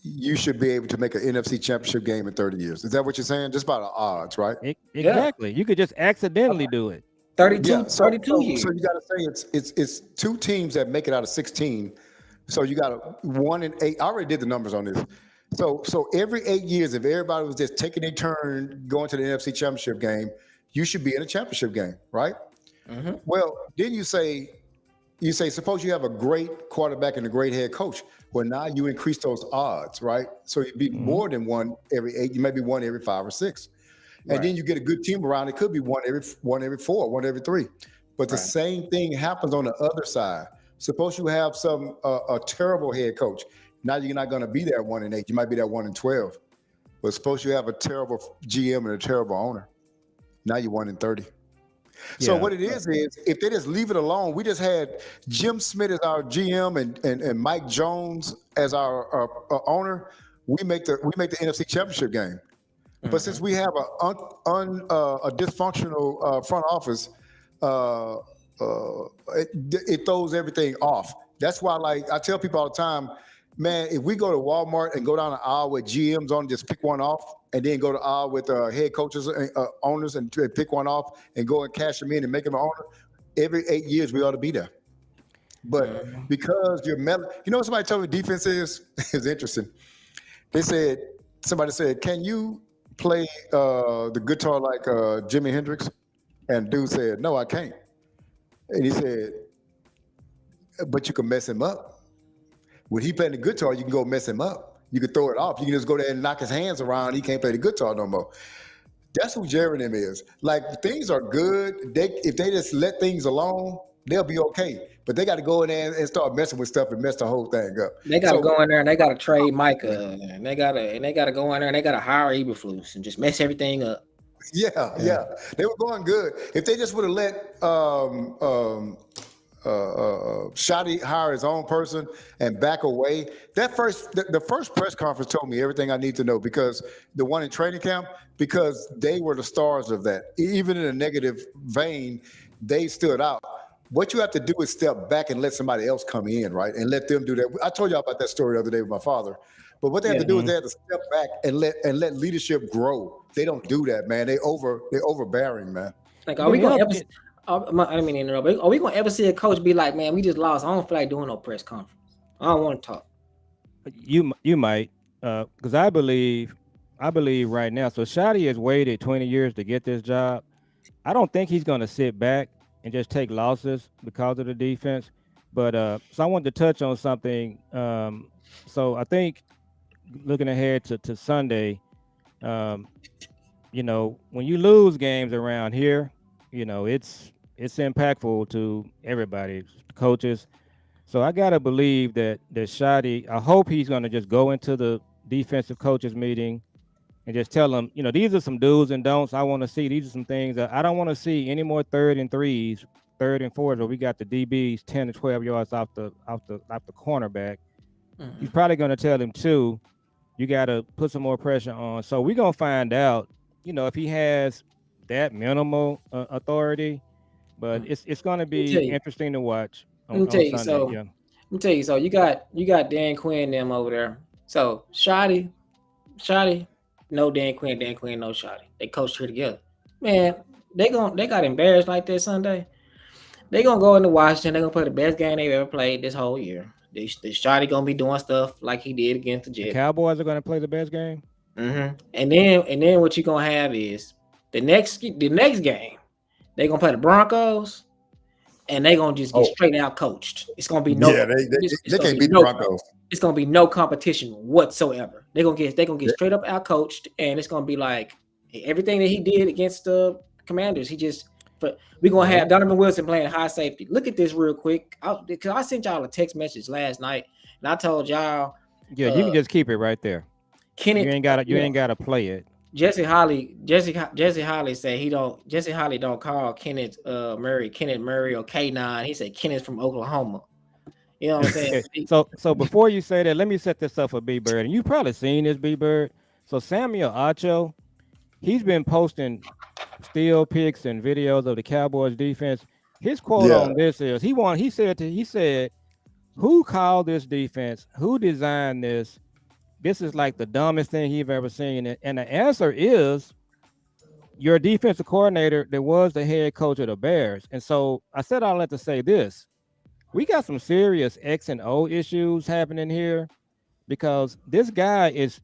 you should be able to make an NFC championship game in 30 years. Is that what you're saying? Just by the odds, right? Exactly. You could just accidentally do it. 32 years. So you got to say it's 2 teams that make it out of 16. So you got a 1 in 8. I already did the numbers on this. So every 8 years, if everybody was just taking a turn going to the NFC championship game, you should be in a championship game, right? Mm-hmm. Well, then you say, suppose you have a great quarterback and a great head coach. Well, now you increase those odds, right? So you'd be more than 1 every 8. You may be 1 every 5 or 6. And then you get a good team around. It could be 1 every 4, 1 every 3. But the same thing happens on the other side. Suppose you have a terrible head coach. Now you're not going to be there 1 in 8. You might be there 1 in 12. But suppose you have a terrible GM and a terrible owner. Now you're 1 in 30. So what it is if they just leave it alone, we just had Jim Smith as our GM and Mike Jones as our owner. We make the NFC Championship game. Mm-hmm. But since we have a dysfunctional front office, it throws everything off. That's why, like I tell people all the time, man, if we go to Walmart and go down an aisle with GMs on, just pick one off, and then go to aisle with head coaches and owners and pick one off and go and cash them in and make them an owner, every 8 years we ought to be there. But because somebody told me defense is interesting. Somebody said, can you play the guitar like Jimi Hendrix? And dude said, no, I can't. And he said, but you can mess him up. When he playing the guitar, you can go mess him up. You can throw it off. You can just go there and knock his hands around. He can't play the guitar no more. That's who Jerry and them is. Like, things are good. If they just let things alone, they'll be okay. But they got to go in there and start messing with stuff and mess the whole thing up. They got to go in there and they got to trade Micah. And they got to go in there and they got to hire Eberflus and just mess everything up. Yeah. They were going good. If they just would have let Shotty hire his own person and back away. The first press conference told me everything I need to know, because the one in training camp, because they were the stars of that. Even in a negative vein, they stood out. What you have to do is step back and let somebody else come in, right? And let them do that. I told y'all about that story the other day with my father. But what they have to do is they have to step back and let leadership grow. They don't do that, man. They're overbearing, man. Like, are we going to ever? I didn't mean to interrupt. But are we going to ever see a coach be like, man, we just lost? I don't feel like doing no press conference. I don't want to talk. You might, because I believe right now. So Shotty has waited 20 years to get this job. I don't think he's going to sit back and just take losses because of the defense. But so I wanted to touch on something. So I think looking ahead to Sunday, when you lose games around here, it's impactful to everybody, coaches. So I gotta believe that Shotty, I hope he's gonna just go into the defensive coaches meeting and just tell them, these are some do's and don'ts I want to see. These are some things that I don't want to see any more 3rd and 3s, 3rd and 4s where we got the DBs 10 to 12 yards off the cornerback. Mm-hmm. He's probably gonna tell them too, you gotta put some more pressure on. So we're gonna find out, if he has that minimal authority. But it's going to be interesting to watch. Let me tell you. So you got Dan Quinn and them over there. So Shotty, no Dan Quinn, no Shotty. They coached here together. Man, they got embarrassed like that Sunday. They gonna go into Washington. They gonna play the best game they've ever played this whole year. The Shotty gonna be doing stuff like he did against the The Jets. Cowboys are going to play the best game. And then what you gonna have is the next game they gonna play the Broncos and they gonna just get Oh, straight out coached. It's gonna be yeah, it's they gonna can't be beat the no Broncos. it's gonna be no competition whatsoever. They gonna get straight up out coached, and it's gonna be like everything that he did against the Commanders. But we're gonna have Donovan Wilson playing high safety. Look at this real quick, because I sent y'all a text message last night, and I told y'all, Yeah, you can just keep it right there. Kenneth, You ain't got to play it. Jesse Holly said Jesse Holly don't call Kenneth Murray or K9. He said Kenneth from Oklahoma. You know what I'm saying? Okay. So before you say that, let me set this up for B Bird, and you've probably seen this, B Bird. So Samuel Acho, he's been posting still pics and videos of the Cowboys defense. His quote Yeah, on this is he said, "Who called this defense? Who designed this? This is like the dumbest thing he've ever seen." And the answer is your defensive coordinator that was the head coach of the Bears. And so I said all that to say this. We got some serious X and O issues happening here because this guy is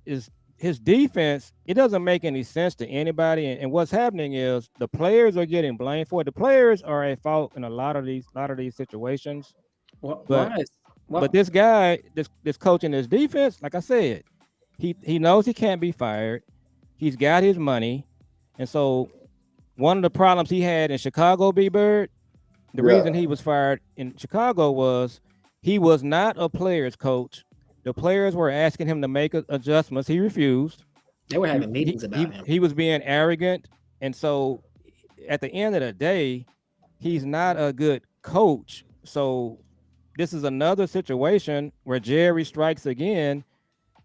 his defense, it doesn't make any sense to anybody. And what's happening is the players are getting blamed for it. The players are at fault in a lot of these situations. But Why? this guy, this coach in this defense, like I said, he knows he can't be fired. He's got his money. And so one of the problems he had in Chicago, B Bird, the reason he was fired in Chicago was he was not a player's coach. The players were asking him to make adjustments. He refused. They were having meetings about him. He was being arrogant. And so at the end of the day, he's not a good coach. So this is another situation where Jerry strikes again.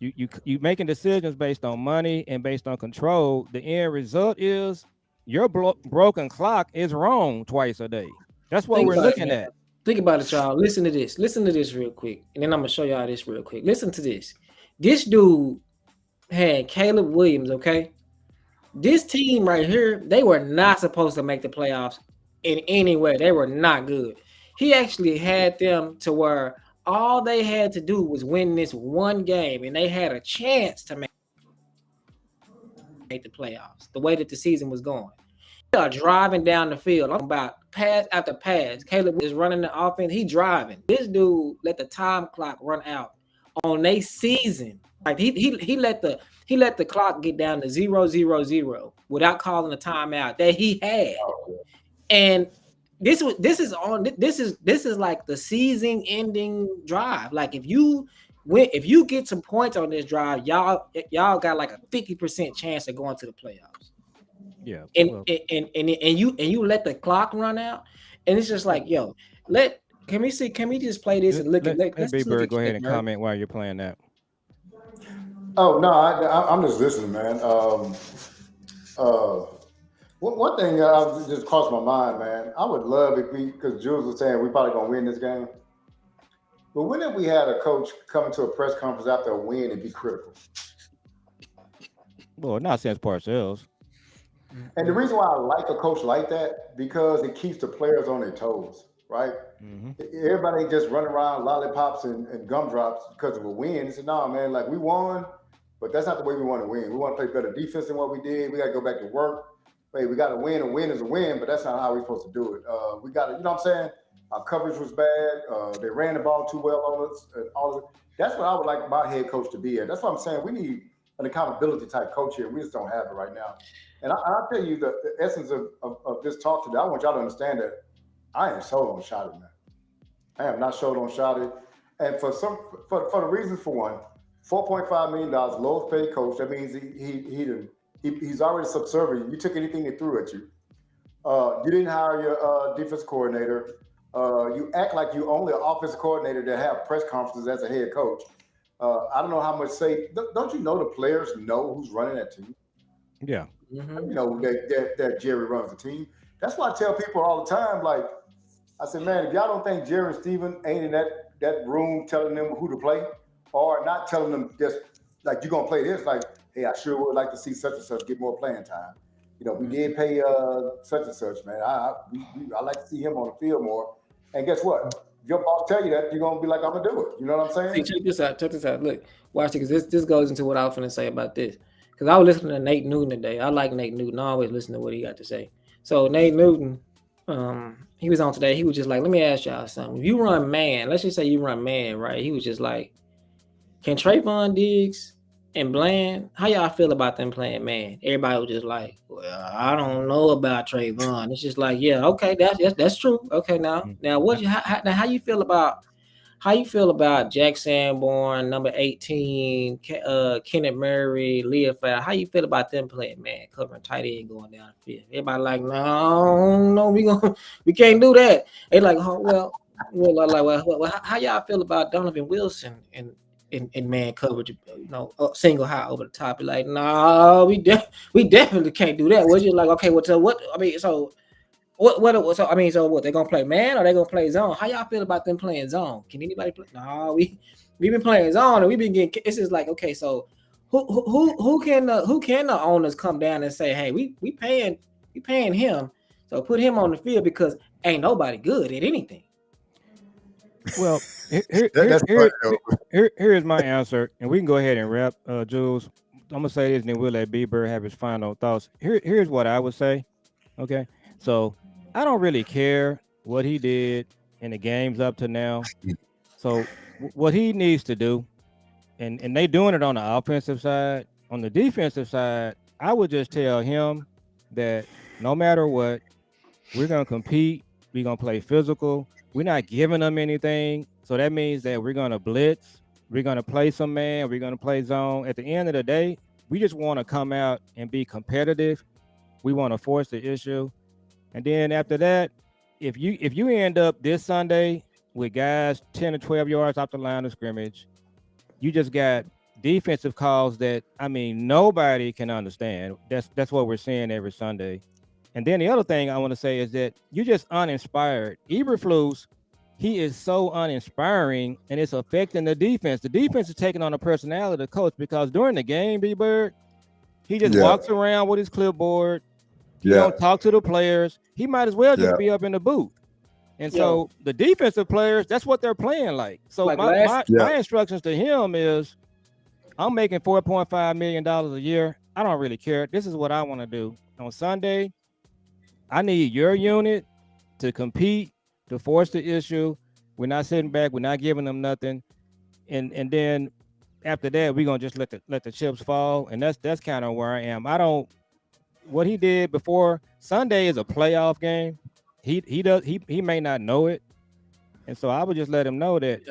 You making decisions based on money and based on control. The end result is your broken clock is wrong twice a day. That's what we're looking at. Think about it, y'all. Listen to this real quick, and then I'm gonna show y'all this real quick. Listen to this. This dude had Caleb Williams. Okay, this team right here, they were not supposed to make the playoffs in any way. They were not good. He actually had them to where all they had to do was win this one game, and they had a chance to make the playoffs. The way that the season was going. They are driving down the field. I'm about pass after pass. Caleb is running the offense. He driving. This dude let the time clock run out on their season. Like he let the clock get down to 0-0-0 without calling a timeout that he had. And this is like the season ending drive. Like if you get some points on this drive, y'all got like a 50% chance of going to the playoffs. Yeah. And you let the clock run out, and it's just like, yo, can we just play this and look at let's Big Bird go ahead and comment while you're playing that. Oh no, I'm just listening, man. One thing just crossed my mind, man. I would love if because Jules was saying we probably gonna win this game. But when have we had a coach come to a press conference after a win and be critical? Well, not since Parcells. And the reason why I like a coach like that, because it keeps the players on their toes, right? Mm-hmm. Everybody ain't just running around lollipops and gumdrops because of a win. They said, no, man, like we won, but that's not the way we want to win. We want to play better defense than what we did. We got to go back to work. Hey, we got to win. A win is a win, but that's not how we're supposed to do it. We got to, you know what I'm saying? Our coverage was bad. They ran the ball too well on us. And all of it. That's what I would like my head coach to be at. That's what I'm saying. We need an accountability type coach here. We just don't have it right now. And I'll tell you the essence of this talk today. I want y'all to understand that I ain't sold on Shotty, man. I am not sold on Shotty. And for the reasons, for one, $4.5 million, lowest paid coach. That means he's already subservient. You took anything they threw at you. You didn't hire your defense coordinator. You act like you only an offensive coordinator that have press conferences as a head coach. I don't know how much say. Don't you know the players know who's running that team? Yeah. You know that Jerry runs the team. That's why I tell people all the time. Like I said, man, if y'all don't think Jerry and Steven ain't in that room telling them who to play, or not telling them just like you're gonna play this. Like, hey, I sure would like to see such and such get more playing time. We did pay such and such, man. I like to see him on the field more. And guess what? If your boss tell you that, you're gonna be like, I'm gonna do it. You know what I'm See, saying? check this out. Check this out. Look, watch it, because this goes into what I was going to say about this. Because I was listening to Nate Newton today. I like Nate Newton. I always listen to what he got to say. So Nate Newton, he was on today. He was just like, let me ask y'all something. If you run man, let's just say you run man, right? He was just like, can Trayvon Diggs and Bland, how y'all feel about them playing man? Everybody was just like, well, I don't know about Trayvon. It's just like, yeah, okay, that's true. Okay, now what? How you feel about? How you feel about Jack Sanborn, number 18, Kenneth Murray, Leah Fowler? How you feel about them playing man, covering tight end going down the field? Everybody like, no, we can't do that. They like, oh well, how y'all feel about Donovan Wilson and in man coverage? Single high over the top. Be like, no, we definitely can't do that. We're just like, okay, what? I mean, so. So what? They gonna play man or they gonna play zone? How y'all feel about them playing zone? Can anybody play? No, we've been playing zone and we've been getting. It's just like, okay, so who can the owners come down and say, hey, we paying him, so put him on the field because ain't nobody good at anything. Well, That's funny, though. here's my answer, and we can go ahead and wrap, Jules. I'm gonna say this, and then we'll let B-Bird have his final thoughts. Here's what I would say. Okay, so I don't really care what he did in the games up to now. So what he needs to do, and they doing it on the offensive side. On the defensive side, I would just tell him that no matter what, we're gonna compete. We're gonna play physical. We're not giving them anything. So that means that we're gonna blitz. We're gonna play some man. We're gonna play zone. At the end of the day, we just want to come out and be competitive. We want to force the issue. And then after that, if you end up this Sunday with guys 10 or 12 yards off the line of scrimmage, you just got defensive calls that nobody can understand. That's what we're seeing every Sunday. And then the other thing I want to say is that you're just uninspired. Eberflus, he is so uninspiring, and it's affecting the defense. The defense is taking on the personality of the coach because during the game, B-Bird, he just walks around with his clipboard. He don't talk to the players. He might as well just be up in the booth. And so the defensive players, that's what they're playing like. So like my instructions to him is, I'm making $4.5 million a year. I don't really care. This is what I want to do. On Sunday, I need your unit to compete, to force the issue. We're not sitting back. We're not giving them nothing. And then after that, we're gonna just let the chips fall. And that's kind of where I am. What he did before Sunday is a playoff game. He may not know it, and so I would just let him know that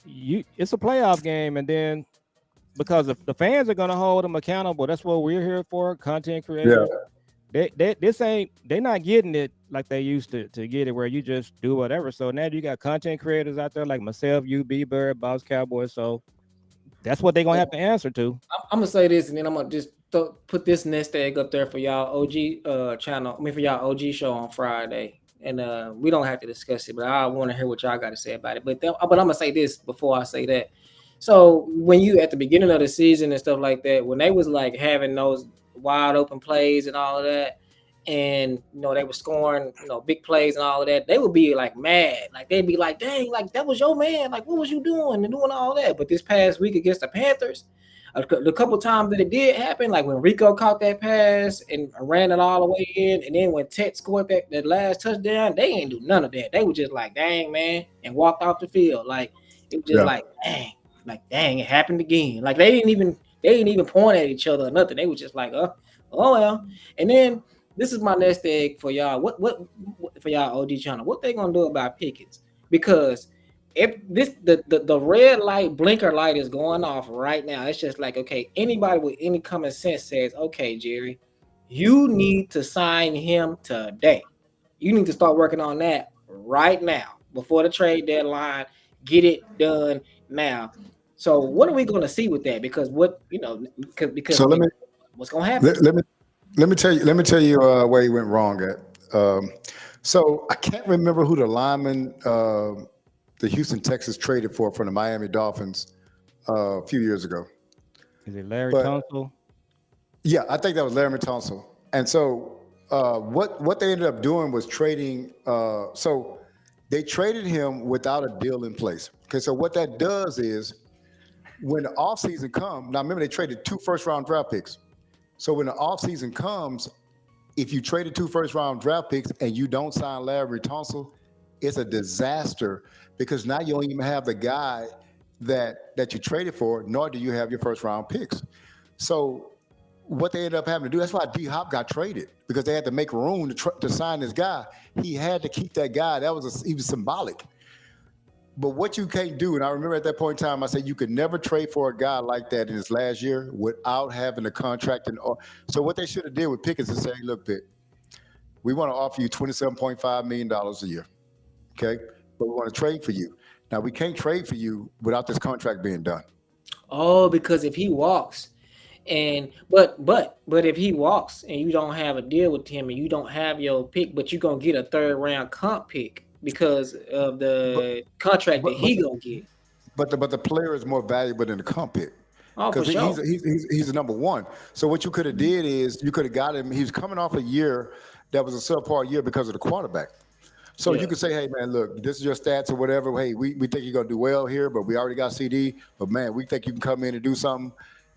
it's a playoff game, and then because the fans are gonna hold him accountable. That's what we're here for, content creators. They're not getting it like they used to get it, where you just do whatever. So now you got content creators out there like myself, you, B-Bird, Boss Cowboys. So that's what they're gonna have to answer to. I'm gonna say this, and then I'm gonna just put this nest egg up there for y'all OG channel. For y'all OG show on Friday, and we don't have to discuss it, but I want to hear what y'all got to say about it. But I'm gonna say this before I say that. So when you at the beginning of the season and stuff like that, when they was like having those wide open plays and all of that, and they were scoring big plays and all of that, they would be like mad, like they'd be like, dang, like that was your man, like what was you doing and doing all that. But this past week against the Panthers, the couple times that it did happen, like when Rico caught that pass and ran it all the way in, and then when Tet scored that last touchdown, they ain't do none of that. They were just like, dang, man, and walked off the field. Like it was just like dang, it happened again. Like they didn't even point at each other or nothing. They was just like, oh well. And then this is my next egg for y'all. What for y'all OG channel? What they gonna do about Pickens? Because if the red light blinker light is going off right now, it's just like, okay, anybody with any common sense says, okay, Jerry, you need to sign him today. You need to start working on that right now before the trade deadline. Get it done now. So what are we going to see with that? Because because so what's going to happen? Let me tell you where he went wrong at. So I can't remember who the lineman the Houston Texans traded for from the Miami Dolphins a few years ago. Is it Larry But Tunsil? yeah, I think that was Larry Tunsil. And so what they ended up doing was trading. So they traded him without a deal in place. Okay, so what that does is when the offseason comes, now remember they traded 2 first-round draft picks. So when the offseason comes, if you traded 2 first-round draft picks and you don't sign Larry Tunsil, it's a disaster because now you don't even have the guy that you traded for, nor do you have your first-round picks. So what they ended up having to do, that's why D Hop got traded because they had to make room to sign this guy. He had to keep that guy. He was symbolic. But what you can't do, and I remember at that point in time, I said you could never trade for a guy like that in his last year without having a contract. So what they should have did with Pickens is say, look, Pitt, we want to offer you $27.5 million a year, okay? But we want to trade for you. Now, we can't trade for you without this contract being done. Oh, because if he walks, but if he walks and you don't have a deal with him and you don't have your pick, but you're gonna get a 3rd round comp pick because of the contract that he gonna get. But the player is more valuable than the comp pick. Oh, for Because sure. he's the number one. So what you could have did is you could have got him. He was coming off a year that was a subpar year because of the quarterback. So you could say, hey, man, look, this is your stats or whatever. Hey, we think you're going to do well here, but we already got CD. But, man, we think you can come in and do something.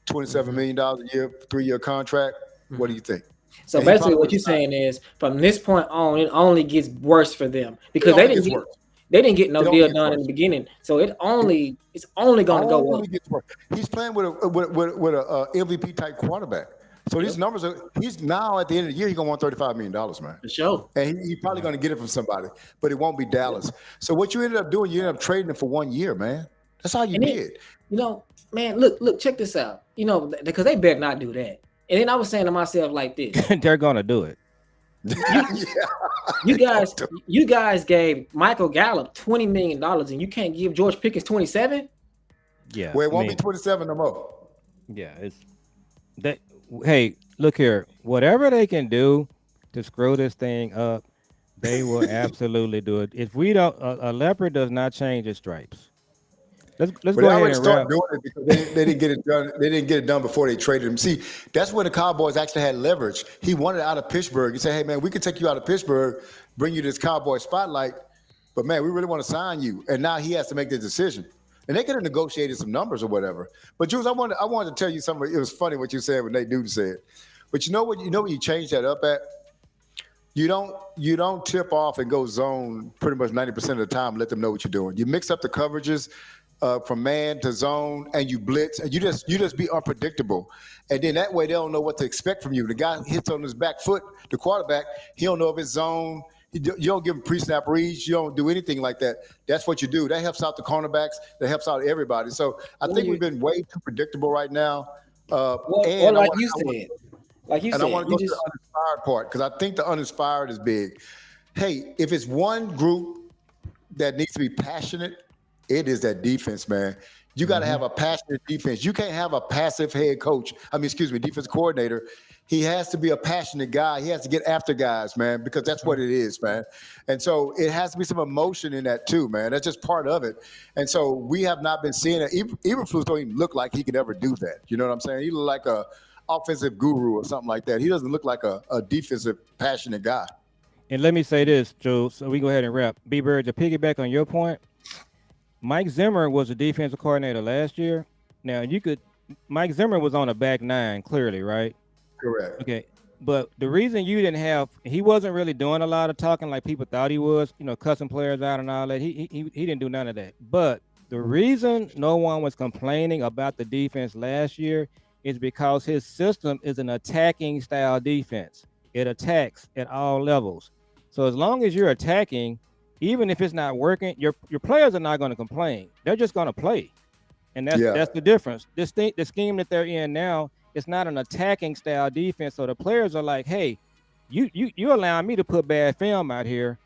$27 million a year, 3-year contract. What do you think? So And he basically probably what you're would've signed. saying is from this point on, it only gets worse for them because It they only didn't gets get worse. they didn't get no It only deal gets done in worse. the beginning. So it's only gonna go up. Only gets worse. He's playing with a MVP type quarterback. So these numbers he's now at the end of the year, he's going to want $35 million, man. For sure. And he's probably going to get it from somebody, but it won't be Dallas. So what you ended up doing, you ended up trading him for 1 year, man. That's all you And then, did. man, look, check this out. Because they better not do that. And then I was saying to myself like this. They're gonna do it. You guys gave Michael Gallup $20 million and you can't give George Pickens 27? Yeah. Well, it won't be 27 no more. Yeah, it's that. Hey, look here. Whatever they can do to screw this thing up, they will absolutely do it. If we don't, a leopard does not change its stripes. Let's But go they ahead already and started wrap. doing it because they didn't get it done. They didn't get it done before they traded him. See, that's when the Cowboys actually had leverage. He wanted out of Pittsburgh. He said, "Hey, man, we can take you out of Pittsburgh, bring you this Cowboy spotlight, but man, we really want to sign you." And now he has to make the decision. And they could have negotiated some numbers or whatever. But Jules, I wanted to tell you something. It was funny what you said when Nate Newton said. But you know what you change that up at? You don't tip off and go zone pretty much 90% of the time and let them know what you're doing. You mix up the coverages from man to zone, and you blitz, and you just be unpredictable. And then that way they don't know what to expect from you. The guy hits on his back foot, the quarterback, he don't know if it's zone. You don't give him pre-snap reads. You don't do anything like that. That's what you do. That helps out the cornerbacks. That helps out everybody. So I think we've been way too predictable right now. Like you said, I want to go to the uninspired part because I think the uninspired is big. Hey, if it's one group that needs to be passionate, it is that defense, man. You got to have a passionate defense. You can't have a passive head coach. Defense coordinator. He has to be a passionate guy. He has to get after guys, man, because that's what it is, man. And so it has to be some emotion in that too, man. That's just part of it. And so we have not been seeing it. Eberflus don't even look like he could ever do that. You know what I'm saying? He look like a offensive guru or something like that. He doesn't look like a defensive passionate guy. And let me say this, Joe, so we go ahead and wrap. B-Bird, to piggyback on your point, Mike Zimmer was a defensive coordinator last year. Now, Mike Zimmer was on a back nine, clearly, right? Correct. Okay. But the reason he wasn't really doing a lot of talking like people thought he was, cussing players out and all that. He didn't do none of that. But the reason no one was complaining about the defense last year is because his system is an attacking style defense. It attacks at all levels. So as long as you're attacking, even if it's not working, your players are not going to complain. They're just going to play. And that's the difference. The scheme that they're in now, it's not an attacking style defense. So the players are like, hey, you allowing me to put bad film out here.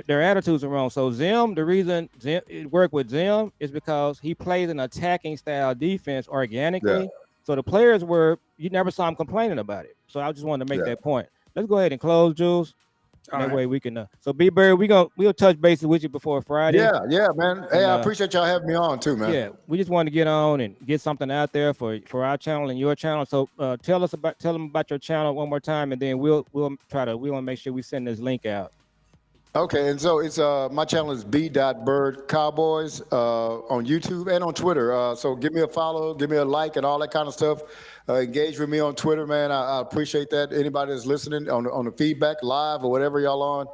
Their attitudes are wrong. So the reason it worked with Zim is because he plays an attacking style defense organically. Yeah. So the players you never saw him complaining about it. So I just wanted to make that point. Let's go ahead and close, Jules. All That right. way we can. So B Bird, we'll touch bases with you before Friday. Yeah, man. Hey, And, I appreciate y'all having me on too, man. Yeah, we just want to get on and get something out there for our channel and your channel. So tell them about your channel one more time, and then we want to make sure we send this link out. Okay, and so it's my channel is B.Bird Cowboys on YouTube and on Twitter. So give me a follow, give me a like, and all that kind of stuff. Engage with me on Twitter, man. I appreciate that. Anybody that's listening on the feedback live or whatever y'all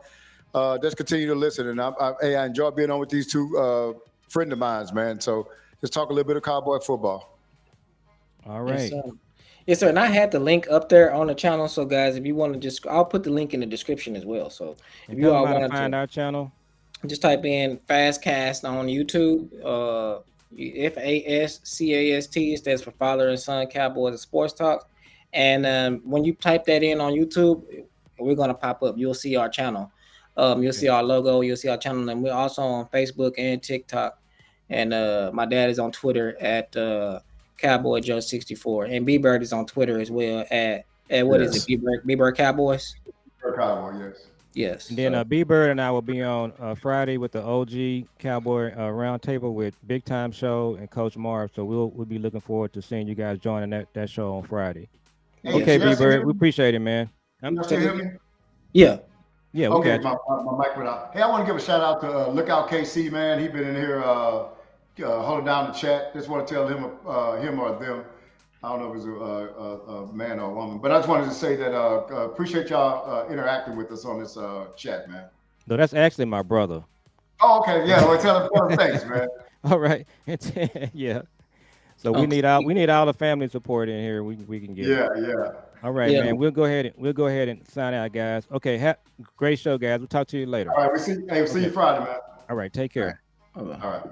on, just continue to listen. And I enjoy being on with these two friend of mine, man. So just talk a little bit of Cowboy football. All right. Yes, sir. And I had the link up there on the channel. So, guys, if you want to I'll put the link in the description as well. So, if you all want to find our channel, just type in FASCAST on YouTube. FASCAST stands for Father and Son Cowboys and Sports Talk. And when you type that in on YouTube, we're going to pop up. You'll see our channel. You'll see our logo. You'll see our channel. And we're also on Facebook and TikTok. And my dad is on Twitter at Cowboy Joe 64, and B Bird is on Twitter as well at what is it? B Bird Cowboys. Cowboy, Yes. And then B Bird and I will be on Friday with the OG Cowboy Roundtable with Big Time Show and Coach Marv. So we'll be looking forward to seeing you guys joining that show on Friday. Hey, okay, B Bird, we appreciate it, man. You still hear me? Yeah. Yeah. Okay, my mic went out. Hey, I want to give a shout out to Lookout KC, man. He been in here holding down the chat. Just want to tell him or them. I don't know if it's a man or a woman, but I just wanted to say that appreciate y'all interacting with us on this chat, man. No, that's actually my brother. Oh, okay, yeah. Well, tell him thanks, man. All right. Yeah. So we need all the family support in here. We can get. Yeah. All right, man. We'll go ahead and sign out, guys. Okay. Great show, guys. We'll talk to you later. All right. We'll see you Friday, man. All right. Take care. All right.